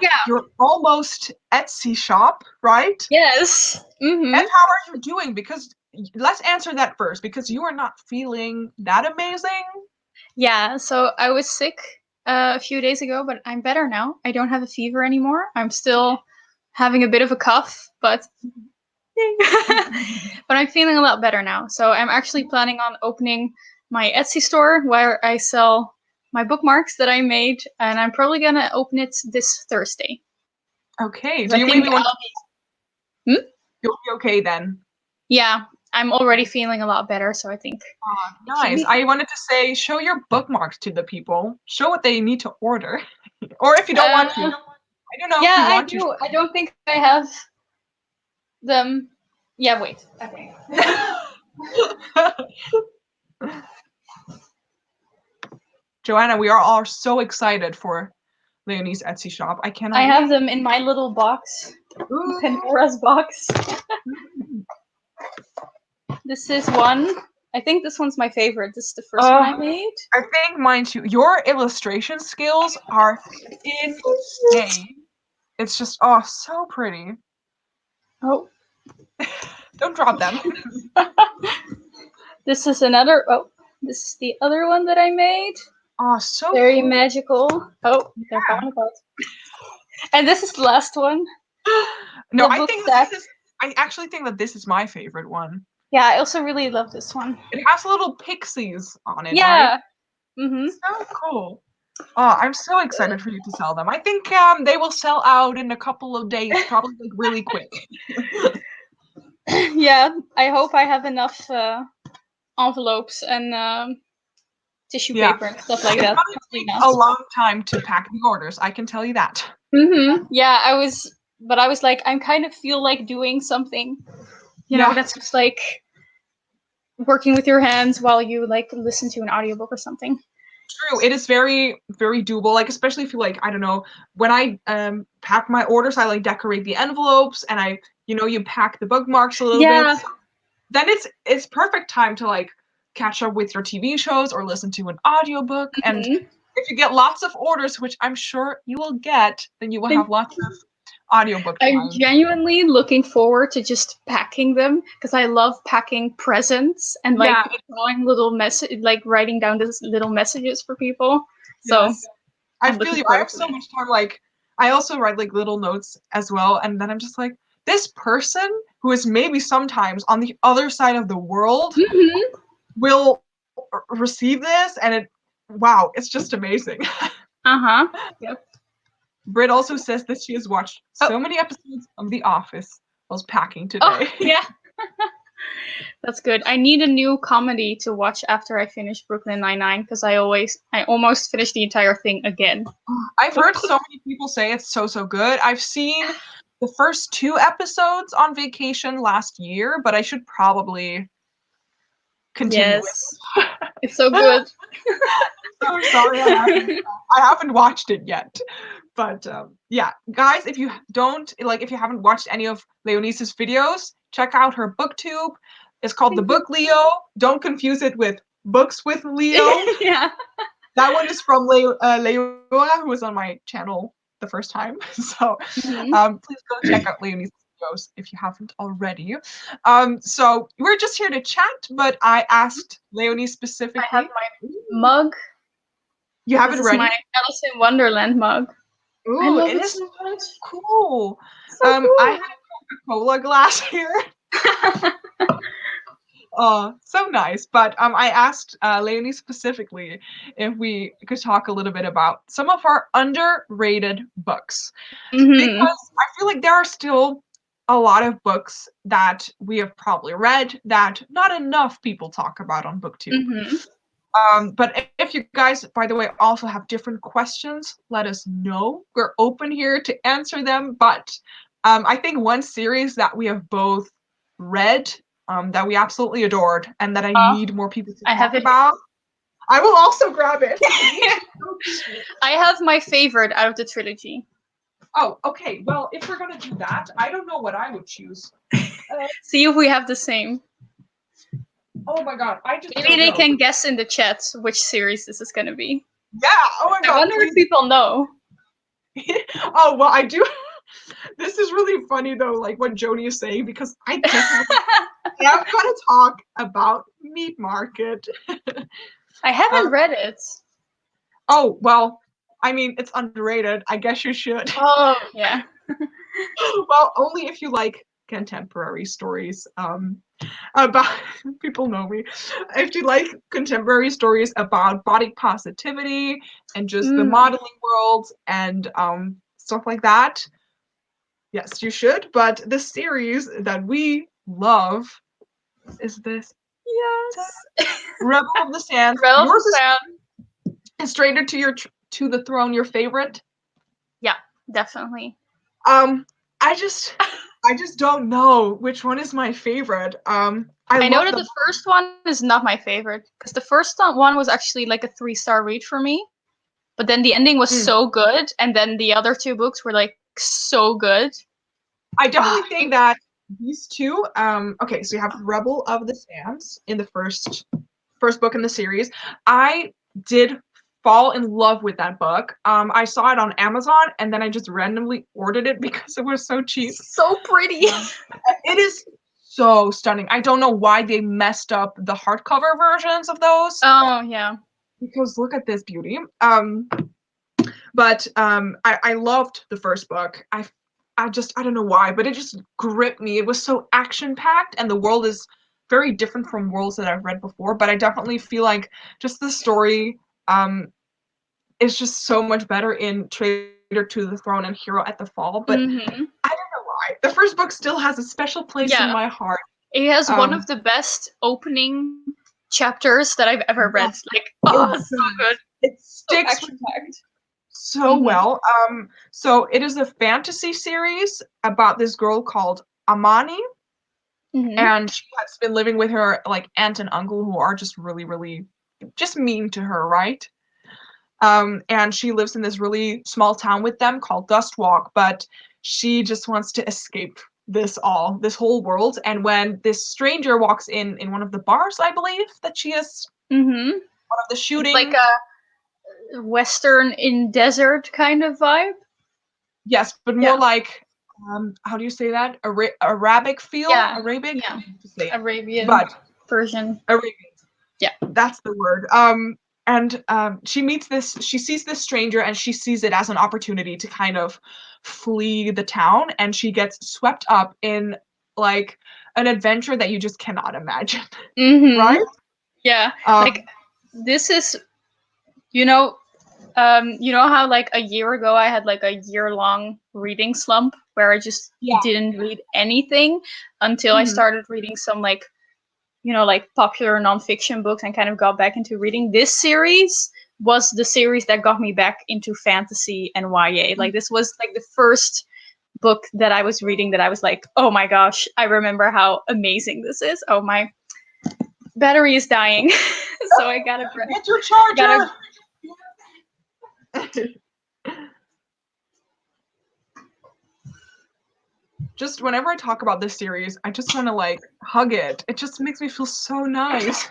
almost Etsy shop, right? Yes. And how are you doing? Because let's answer that first, because you are not feeling that amazing. Yeah, so I was sick a few days ago, but I'm better now. I don't have a fever anymore. I'm still having a bit of a cough, but I'm feeling a lot better now. So I'm actually planning on opening my Etsy store where I sell my bookmarks that I made, and I'm probably gonna open it this Thursday. Okay. Do you maybe want to... You'll be okay then. Yeah, I'm already feeling a lot better, so I think. Oh, nice. I wanted to say, show your bookmarks to the people. Show what they need to order. Or if you don't want to. I don't know if you want to. I don't think I have them. Yeah, wait. Okay. Joanna, we are all so excited for Leonie's Etsy shop. I cannot. I have them in my little box. Ooh. Pandora's box. This is one. I think this one's my favorite. This is the first one I made. I think mine too. Your illustration skills are insane. It's just, so pretty. Oh. Don't drop them. This is another. Oh, this is the other one that I made. Oh, so very cool. Magical. Oh, they're falling apart. And this is the last one. No, I actually think that this is my favorite one. Yeah, I also really love this one. It has little pixies on it. Yeah. Right? So cool. Oh, I'm so excited for you to sell them. I think they will sell out in a couple of days, probably like really quick. Yeah, I hope I have enough envelopes and tissue paper and stuff like that. It takes a long time to pack the orders, I can tell you that. Yeah, I was like, I kind of feel like doing something, you know, that's just like working with your hands while you like listen to an audiobook or something. True. It is very, very doable. Like, especially if you like, I don't know, when I pack my orders, I like decorate the envelopes and you pack the bookmarks a little Yeah. bit. Then it's perfect time to like catch up with your TV shows or listen to an audiobook. And if you get lots of orders, which I'm sure you will get, then you will have lots of audiobook time. I'm genuinely looking forward to just packing them because I love packing presents and like drawing little like writing down these little messages for people. So Yes. I feel you. I have so much time. Like, I also write like little notes as well, and then I'm just like, this person who is maybe sometimes on the other side of the world will receive this, and it's just amazing. Yep. Britt also says that she has watched so many episodes of The Office while packing today. Oh, yeah. That's good. I need a new comedy to watch after I finish Brooklyn Nine-Nine because I almost finished the entire thing again. I've heard so many people say it's so good. I've seen the first 2 episodes on vacation last year, but I should probably continue. Yes. It's so good. So sorry, I haven't watched it yet. But yeah, guys, if you haven't watched any of Leonie's videos, check out her booktube. It's called TheBookLeo. Don't confuse it with Books with Leo. Yeah. That one is from Leora, who was on my channel the first time. So please go check out Leonie's videos if you haven't already. So we're just here to chat, but I asked Leonie specifically. I have my mug. You have it ready? My Alice in Wonderland mug. Ooh, I love it is so much. Cool. So cool. I have a Coca-Cola glass here. Oh, so nice. But I asked Leonie specifically if we could talk a little bit about some of our underrated books. Because I feel like there are still a lot of books that we have probably read that not enough people talk about on BookTube. But if you guys, by the way, also have different questions, let us know. We're open here to answer them. But I think one series that we have both read that we absolutely adored and that I need more people to talk about. I will also grab it. I have my favorite out of the trilogy. Oh, okay. Well, if we're going to do that, I don't know what I would choose. See if we have the same. Oh my god, Maybe they can guess in the chat which series this is going to be. Yeah, oh my god. I wonder if people know. Oh, well, I do. This is really funny, though, like what Joni is saying, because I definitely am going to talk about Meat Market. I haven't read it. Oh, well, I mean, it's underrated. I guess you should. Oh, yeah. Well, only if you like contemporary stories. About people know me. If you like contemporary stories about body positivity and just the modeling world and stuff like that, yes, you should. But the series that we love is this. Yes, Rebel of the Sands. Rebel of the Sands. Is Stranger to the Throne your favorite? Yeah, definitely. I just don't know which one is my favorite. I know that the first one is not my favorite because the first one was actually like a 3-star read for me, but then the ending was so good, and then the other 2 books were like so good. I definitely think that these 2. Okay, so you have Rebel of the Sands in the first book in the series. I did fall in love with that book. I saw it on Amazon and then I just randomly ordered it because it was so cheap. So pretty. It is so stunning. I don't know why they messed up the hardcover versions of those. Oh, yeah. Because look at this beauty. But I loved the first book. I don't know why, but it just gripped me. It was so action-packed and the world is very different from worlds that I've read before, but I definitely feel like just the story is just so much better in Traitor to the Throne and Hero at the Fall, but I don't know why. The first book still has a special place in my heart. It has one of the best opening chapters that I've ever read. Like, it's so good. It sticks so well. So it is a fantasy series about this girl called Amani, and she has been living with her like aunt and uncle who are just really, really just mean to her, right? And she lives in this really small town with them called Dustwalk, but she just wants to escape this whole world. And when this stranger walks in one of the bars, I believe that she is Mm-hmm. one of the shooting. Like a Western in desert kind of vibe. Yes, but more like, how do you say that? Arabic feel? Yeah. Arabic? Yeah. To say it. Arabian But version. Arabian. Yeah. That's the word. And she sees this stranger, and she sees it as an opportunity to kind of flee the town, and she gets swept up in like an adventure that you just cannot imagine. Mm-hmm. Right? Yeah. Like this is, you know how like a year ago I had like a year-long reading slump where I just didn't read anything until I started reading some like, like popular nonfiction books and kind of got back into reading. This series was the series that got me back into fantasy and YA. Like this was like the first book that I was reading that I was like, oh my gosh, I remember how amazing this is. Oh, my battery is dying. So I gotta get your charger. Just whenever I talk about this series, I just want to like hug it. It just makes me feel so nice.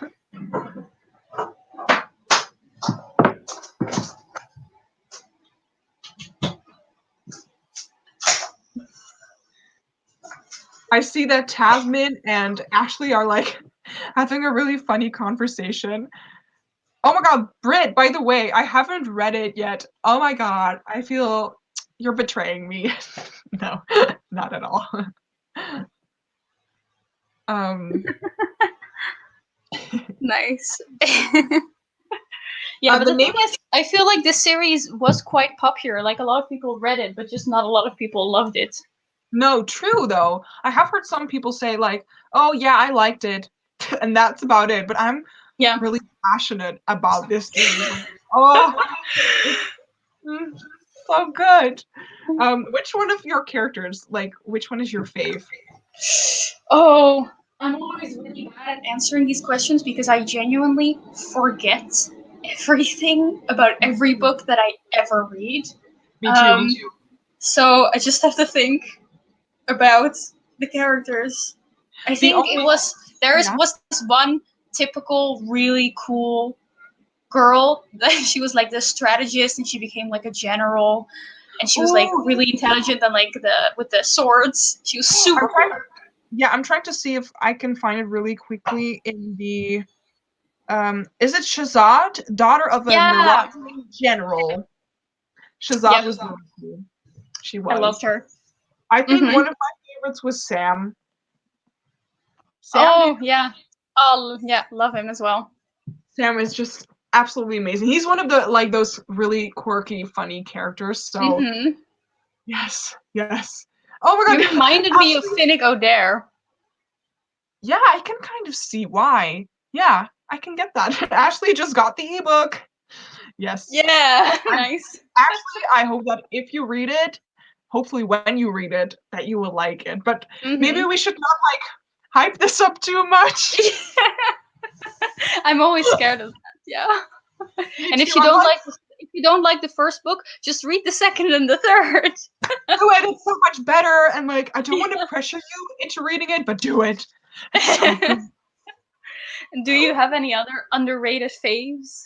I see that Tasman and Ashley are like having a really funny conversation. Oh my god, Britt, by the way, I haven't read it yet. Oh my god, I feel you're betraying me. No, not at all. Nice. Yeah, but the thing is, I feel like this series was quite popular. Like a lot of people read it, but just not a lot of people loved it. No, true though. I have heard some people say like, "Oh yeah, I liked it," and that's about it. But I'm really passionate about this series. Oh, it's so good. Which one of your characters, like, which one is your fave? Oh, I'm always really bad at answering these questions because I genuinely forget everything about every book that I ever read. Me too. So I just have to think about the characters. I think was this one typical really cool girl that she was like the strategist and she became like a general and she was like really intelligent and like with the swords. She was super cool. I'm trying to see if I can find it really quickly in the is it Shazad, daughter of a Moroccan general? Shazad was really cool. She was. I loved her. I think one of my favorites was Sam. Oh yeah. Oh yeah, love him as well. Sam is just absolutely amazing. He's one of the like those really quirky, funny characters. So yes. Oh my god. You reminded me of Finnick O'Dare. Yeah, I can kind of see why. Yeah, I can get that. Ashley just got the ebook. Yes. Yeah, nice. Actually, I hope that if you read it, hopefully when you read it, that you will like it. But maybe we should not like hype this up too much. I'm always scared of that. Yeah. And if you don't like the first book, just read the second and the third. Do it. It's so much better. And like, I don't want to pressure you into reading it, but do it. Do you have any other underrated faves?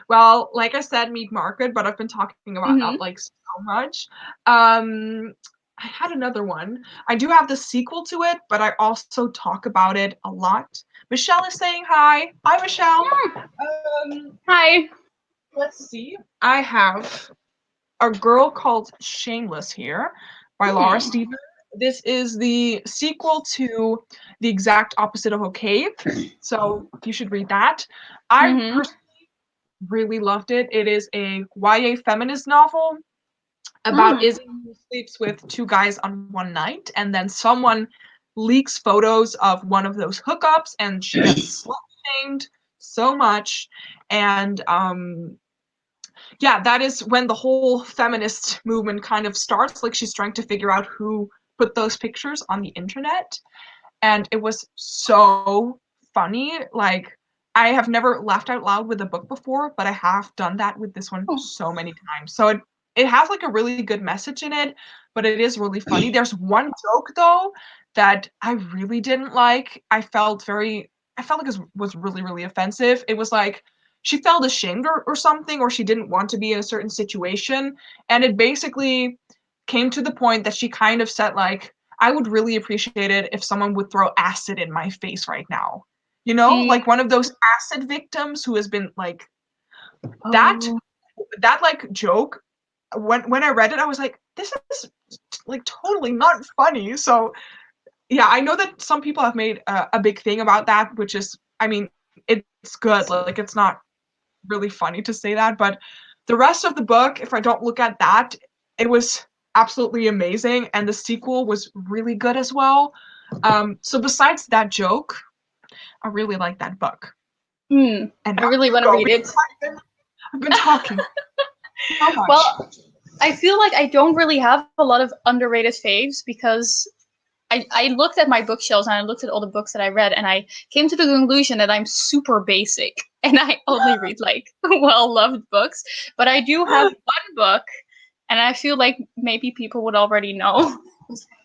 Well, like I said, Meat Market, but I've been talking about that like so much. I had another one. I do have the sequel to it, but I also talk about it a lot. Michelle is saying hi. Hi, Michelle. Hi. Let's see. I have a girl called Shameless here by Laura Stephen. This is the sequel to The Exact Opposite of Okay. So you should read that. I personally really loved it. It is a YA feminist novel about Izzy who sleeps with two guys on one night, and then someone leaks photos of one of those hookups, and she gets slut-shamed so much. And that is when the whole feminist movement kind of starts. Like, she's trying to figure out who put those pictures on the internet, and it was so funny. Like, I have never laughed out loud with a book before, but I have done that with this one so many times. So it has like a really good message in it, but it is really funny. There's one joke though that I really didn't like. I felt like it was really, really offensive. It was like she felt ashamed or something, or she didn't want to be in a certain situation. And it basically came to the point that she kind of said like, I would really appreciate it if someone would throw acid in my face right now. You know, like one of those acid victims who has been like that like joke. When I read it, I was like, this is like totally not funny. So yeah, I know that some people have made a big thing about that, which is, I mean, it's good. Like it's not really funny to say that, but the rest of the book, if I don't look at that, it was absolutely amazing, and the sequel was really good as well. So besides that joke, I really like that book. And I really want to read it. I've been talking so much. Well, I feel like I don't really have a lot of underrated faves because I looked at my bookshelves and I looked at all the books that I read, and I came to the conclusion that I'm super basic and I only read like well-loved books. But I do have one book, and I feel like maybe people would already know.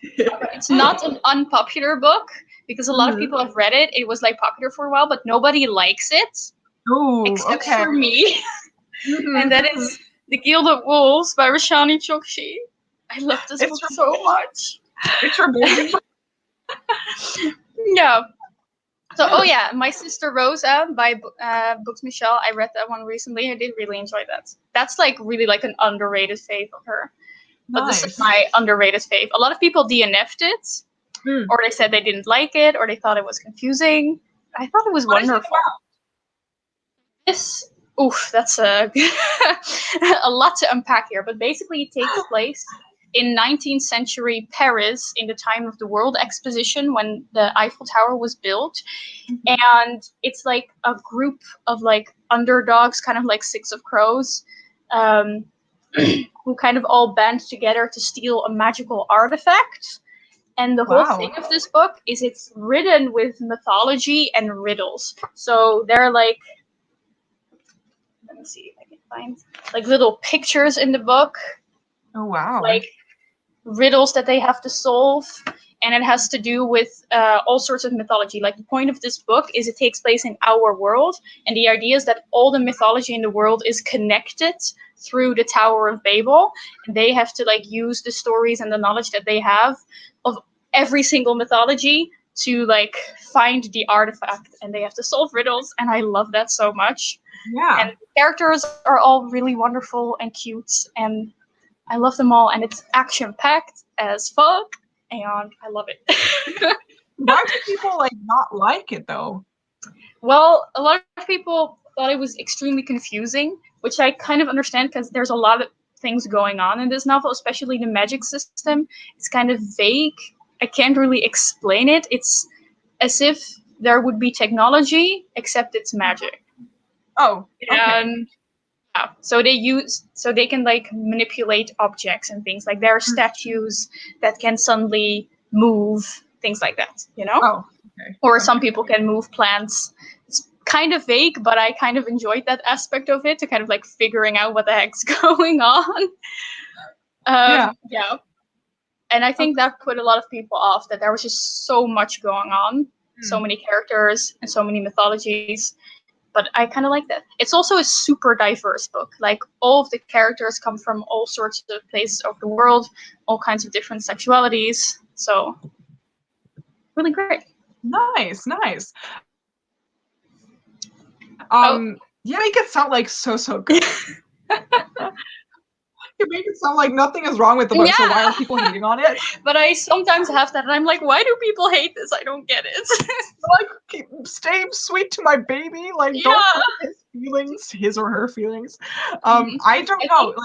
It's not an unpopular book because a lot of people have read it. It was like popular for a while, but nobody likes it except for me. And that is The Gilded Wolves by Rashani Chokshi. I love this book so much. It's your baby. Yeah. So, My Sister Rosa by Books Michelle. I read that one recently. I did really enjoy that. That's like really like an underrated fave of her. But this is my underrated fave. A lot of people DNF'd it, or they said they didn't like it, or they thought it was confusing. I thought it was wonderful. That's a lot to unpack here. But basically, it takes place in 19th century Paris in the time of the World Exposition when the Eiffel Tower was built. And it's like a group of like underdogs, kind of like Six of Crows, who kind of all band together to steal a magical artifact. And the whole thing of this book is it's written with mythology and riddles. So they're like, let me see if I can find like little pictures in the book. Oh, wow. Like riddles that they have to solve. And it has to do with all sorts of mythology. Like the point of this book is it takes place in our world. And the idea is that all the mythology in the world is connected through the Tower of Babel. And they have to like use the stories and the knowledge that they have of every single mythology to like find the artifact. And they have to solve riddles. And I love that so much. Yeah. And the characters are all really wonderful and cute. And I love them all. And it's action-packed as fuck. And I love it. Why do people like not like it though? Well, a lot of people thought it was extremely confusing, which I kind of understand because there's a lot of things going on in this novel, especially the magic system. It's kind of vague. I can't really explain it. It's as if there would be technology, except it's magic. Oh, okay. And yeah, so they can like manipulate objects and things. Like there are statues that can suddenly move, things like that, you know? Oh, okay. Or some people can move plants. It's kind of vague, but I kind of enjoyed that aspect of it, to kind of like figuring out what the heck's going on. Yeah. And I think that put a lot of people off, that there was just so much going on, so many characters and so many mythologies. But I kind of like that. It's also a super diverse book. Like all of the characters come from all sorts of places of the world, all kinds of different sexualities. So really great. Nice. You make it sound like so good. You make it sound like nothing is wrong with the book, so why are people hating on it? But I sometimes have that, and I'm like, why do people hate this? I don't get it. Like, stay sweet to my baby. Like, don't hurt his feelings, his or her feelings. I don't know.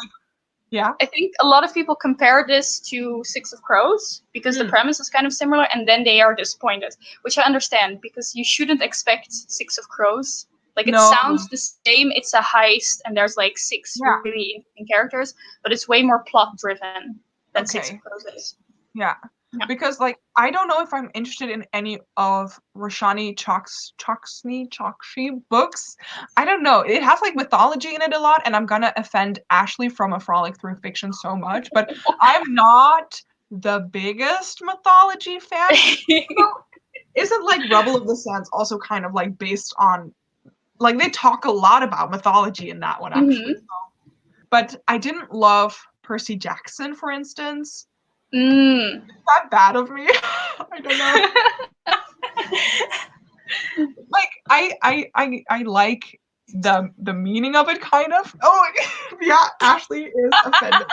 I think a lot of people compare this to Six of Crows because the premise is kind of similar, and then they are disappointed, which I understand because you shouldn't expect Six of Crows. Like, it sounds the same. It's a heist, and there's like six really interesting characters, but it's way more plot driven than Six of Crows is. Yeah. because like I don't know if I'm interested in any of Roshani Chokshi books. I don't know. It has like mythology in it a lot, and I'm gonna offend Ashley from A Frolic Through Fiction so much, but I'm not the biggest mythology fan. Isn't like Rebel of the Sands also kind of like based on, like they talk a lot about mythology in that one actually. But I didn't love Percy Jackson, for instance. Is that bad of me? I don't know. Like I like the meaning of it kind of. Oh yeah, Ashley is offended.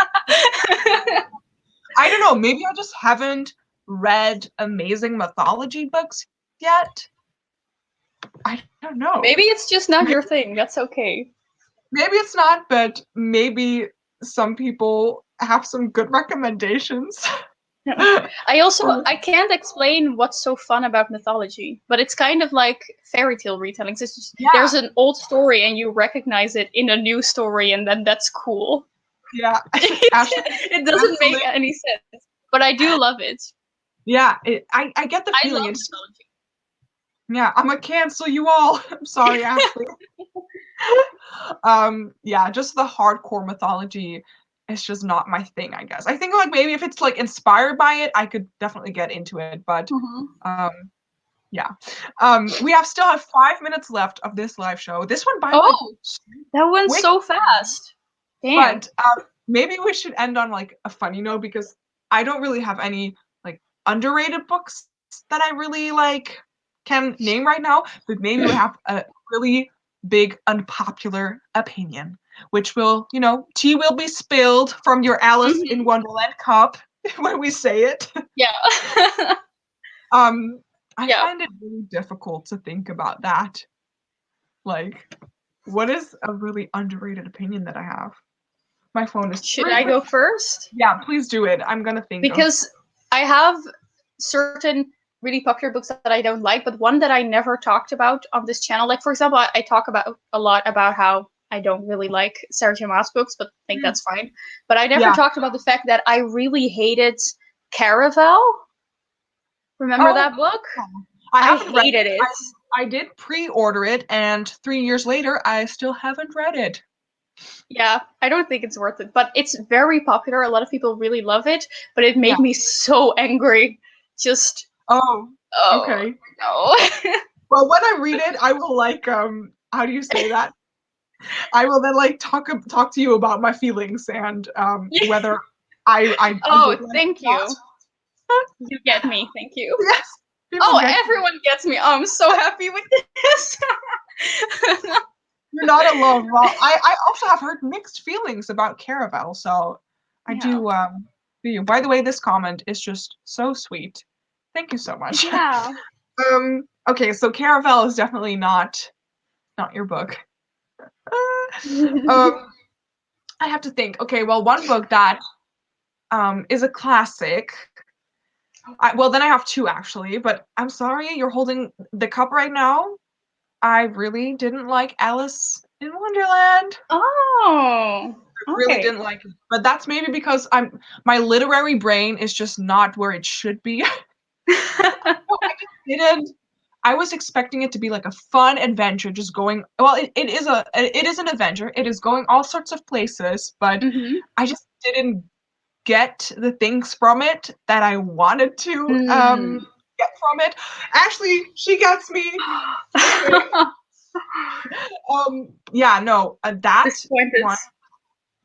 I don't know, maybe I just haven't read amazing mythology books yet. I don't know. Maybe it's just not your thing. That's okay. Maybe it's not, but maybe some people have some good recommendations. I can't explain what's so fun about mythology, but it's kind of like fairy tale retellings. It's just, there's an old story and you recognize it in a new story, and then that's cool. Yeah. It doesn't make any sense, but I do love it. Yeah, I get the feeling. I love mythology. Yeah, I'm gonna cancel you all. I'm sorry, Ashley. Yeah, just the hardcore mythology is just not my thing, I guess. I think like maybe if it's like inspired by it, I could definitely get into it. But yeah. We still have 5 minutes left of this live show. This one by the way, that went so fast. Damn. But maybe we should end on like a funny note, because I don't really have any like underrated books that I really like can name right now, but maybe we have a really big unpopular opinion, which will, tea will be spilled from your Alice in Wonderland cup when we say it. Yeah. I find it really difficult to think about that. Like, what is a really underrated opinion that I have? My phone is. Should I go first? Yeah, please do it. I'm gonna think. Because I have certain really popular books that I don't like, but one that I never talked about on this channel. Like, for example, I talk about a lot about how I don't really like Sarah J. Maas books, but I think that's fine. But I never talked about the fact that I really hated Caravel. Remember that book? I hated it. I did pre-order it, and 3 years later, I still haven't read it. Yeah, I don't think it's worth it, but it's very popular. A lot of people really love it, but it made me so angry. Just okay. No. Well, when I read it, I will like how do you say that? I will then like talk to you about my feelings and whether I thank you. You get me. Thank you. Yes. Everyone gets me. Oh, I'm so happy with this. You're not alone. Well, I also have heard mixed feelings about Caravel, so I do you. By the way, this comment is just so sweet. Thank you so much. Yeah. Okay, so Caravel is definitely not your book. I have to think. Okay, well, one book that is a classic. Then I have two actually, but I'm sorry, you're holding the cup right now. I really didn't like Alice in Wonderland. Oh. I really didn't like it. But that's maybe because my literary brain is just not where it should be. I just didn't. I was expecting it to be like a fun adventure, just going. Well, it is an adventure. It is going all sorts of places, but I just didn't get the things from it that I wanted to get from it. Actually, she gets me. That's one.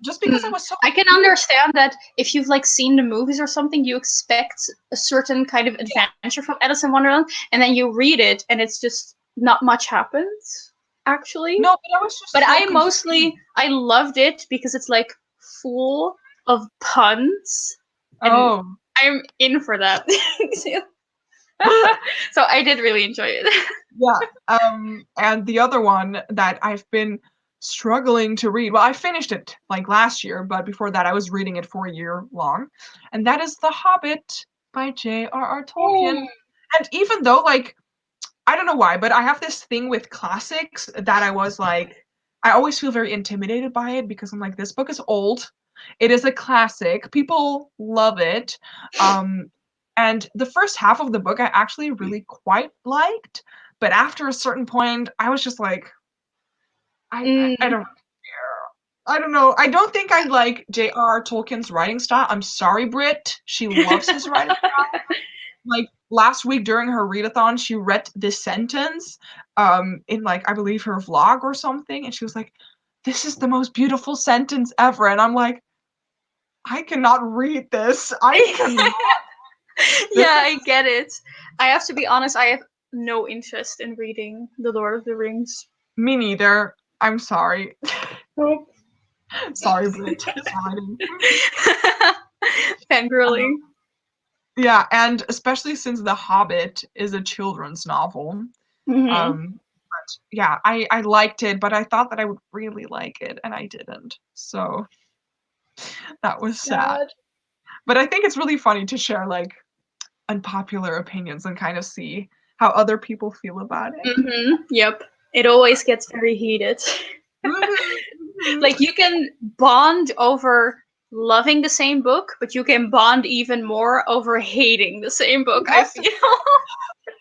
Just because I was so. I can understand that if you've like seen the movies or something, you expect a certain kind of adventure from Alice in Wonderland, and then you read it, and it's just not much happens. Actually, no, but I was just. But I loved it because it's like full of puns. And I'm in for that. So I did really enjoy it. Yeah. And the other one that I've been struggling to read. Well, I finished it like last year, but before that I was reading it for a year long. And that is The Hobbit by J.R.R. Tolkien. And even though like I don't know why, but I have this thing with classics that I was like I always feel very intimidated by it because I'm like, this book is old. It is a classic. People love it. And the first half of the book I actually really quite liked, but after a certain point, I was just like, I don't care. I don't know. I don't think I like J.R.R. Tolkien's writing style. I'm sorry, Britt. She loves his writing style. Like last week during her readathon, she read this sentence in like I believe her vlog or something, and she was like, "This is the most beautiful sentence ever," and I'm like, I cannot read this. I cannot. Yeah, I get it. I have to be honest, I have no interest in reading The Lord of the Rings. Me neither. I'm sorry. Nope. Sorry, Britt. Sorry. Fangirling. Yeah, and especially since The Hobbit is a children's novel. But yeah, I liked it, but I thought that I would really like it, and I didn't. So that was sad. But I think it's really funny to share like unpopular opinions and kind of see how other people feel about it. Yep. It always gets very heated. Like you can bond over loving the same book, but you can bond even more over hating the same book, Yes. I feel.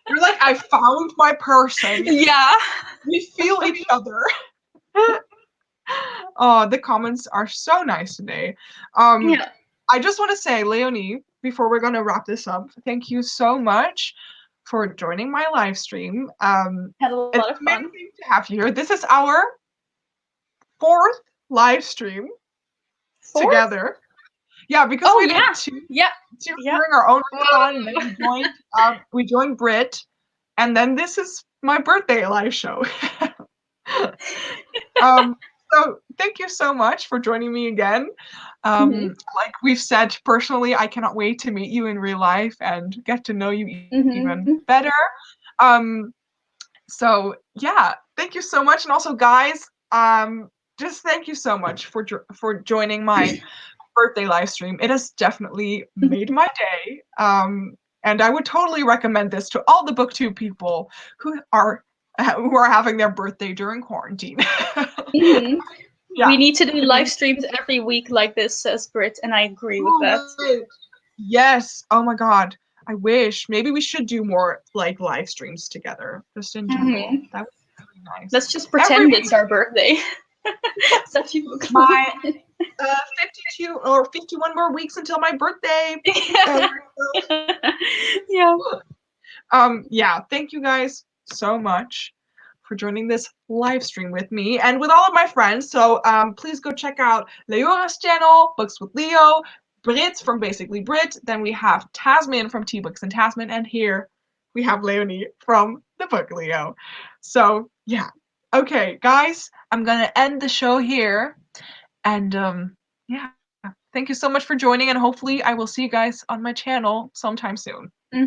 You're like, I found my person. Yeah. We feel each other. Oh, the comments are so nice today. Yeah. I just want to say, Leonie, before we're going to wrap this up, thank you so much for joining my live stream. Had a lot It's of fun. amazing to have you here. This is our 4th live stream together. Yeah, because we did two during our own readathon, and then we joined Britt, and then this is my birthday live show. So thank you so much for joining me again. Like we've said, personally, I cannot wait to meet you in real life and get to know you even better. So yeah, thank you so much, and also guys, just thank you so much for joining my birthday live stream. It has definitely made my day. And I would totally recommend this to all the BookTube people who are having their birthday during quarantine. Yeah. We need to do live streams every week like this, says Britt, and I agree with that. Right. Yes. Oh my god. I wish. Maybe we should do more like live streams together, just in general. That would be really nice. Let's just pretend it's our birthday. Such a book. My 52 or 51 more weeks until my birthday. Yeah. Yeah, thank you guys so much for joining this live stream with me and with all of my friends. So please go check out Leora's channel, Books with Leo, Britt from Basically Britt. Then we have Tasman from Books and Tazmyn, and here we have Leonie from TheBookLeo. So yeah. Okay, guys, I'm gonna end the show here. And yeah, thank you so much for joining, and hopefully I will see you guys on my channel sometime soon. Bye.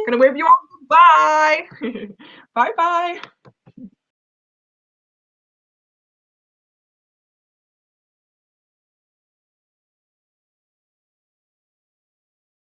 Gonna wave you all. Bye. Bye bye.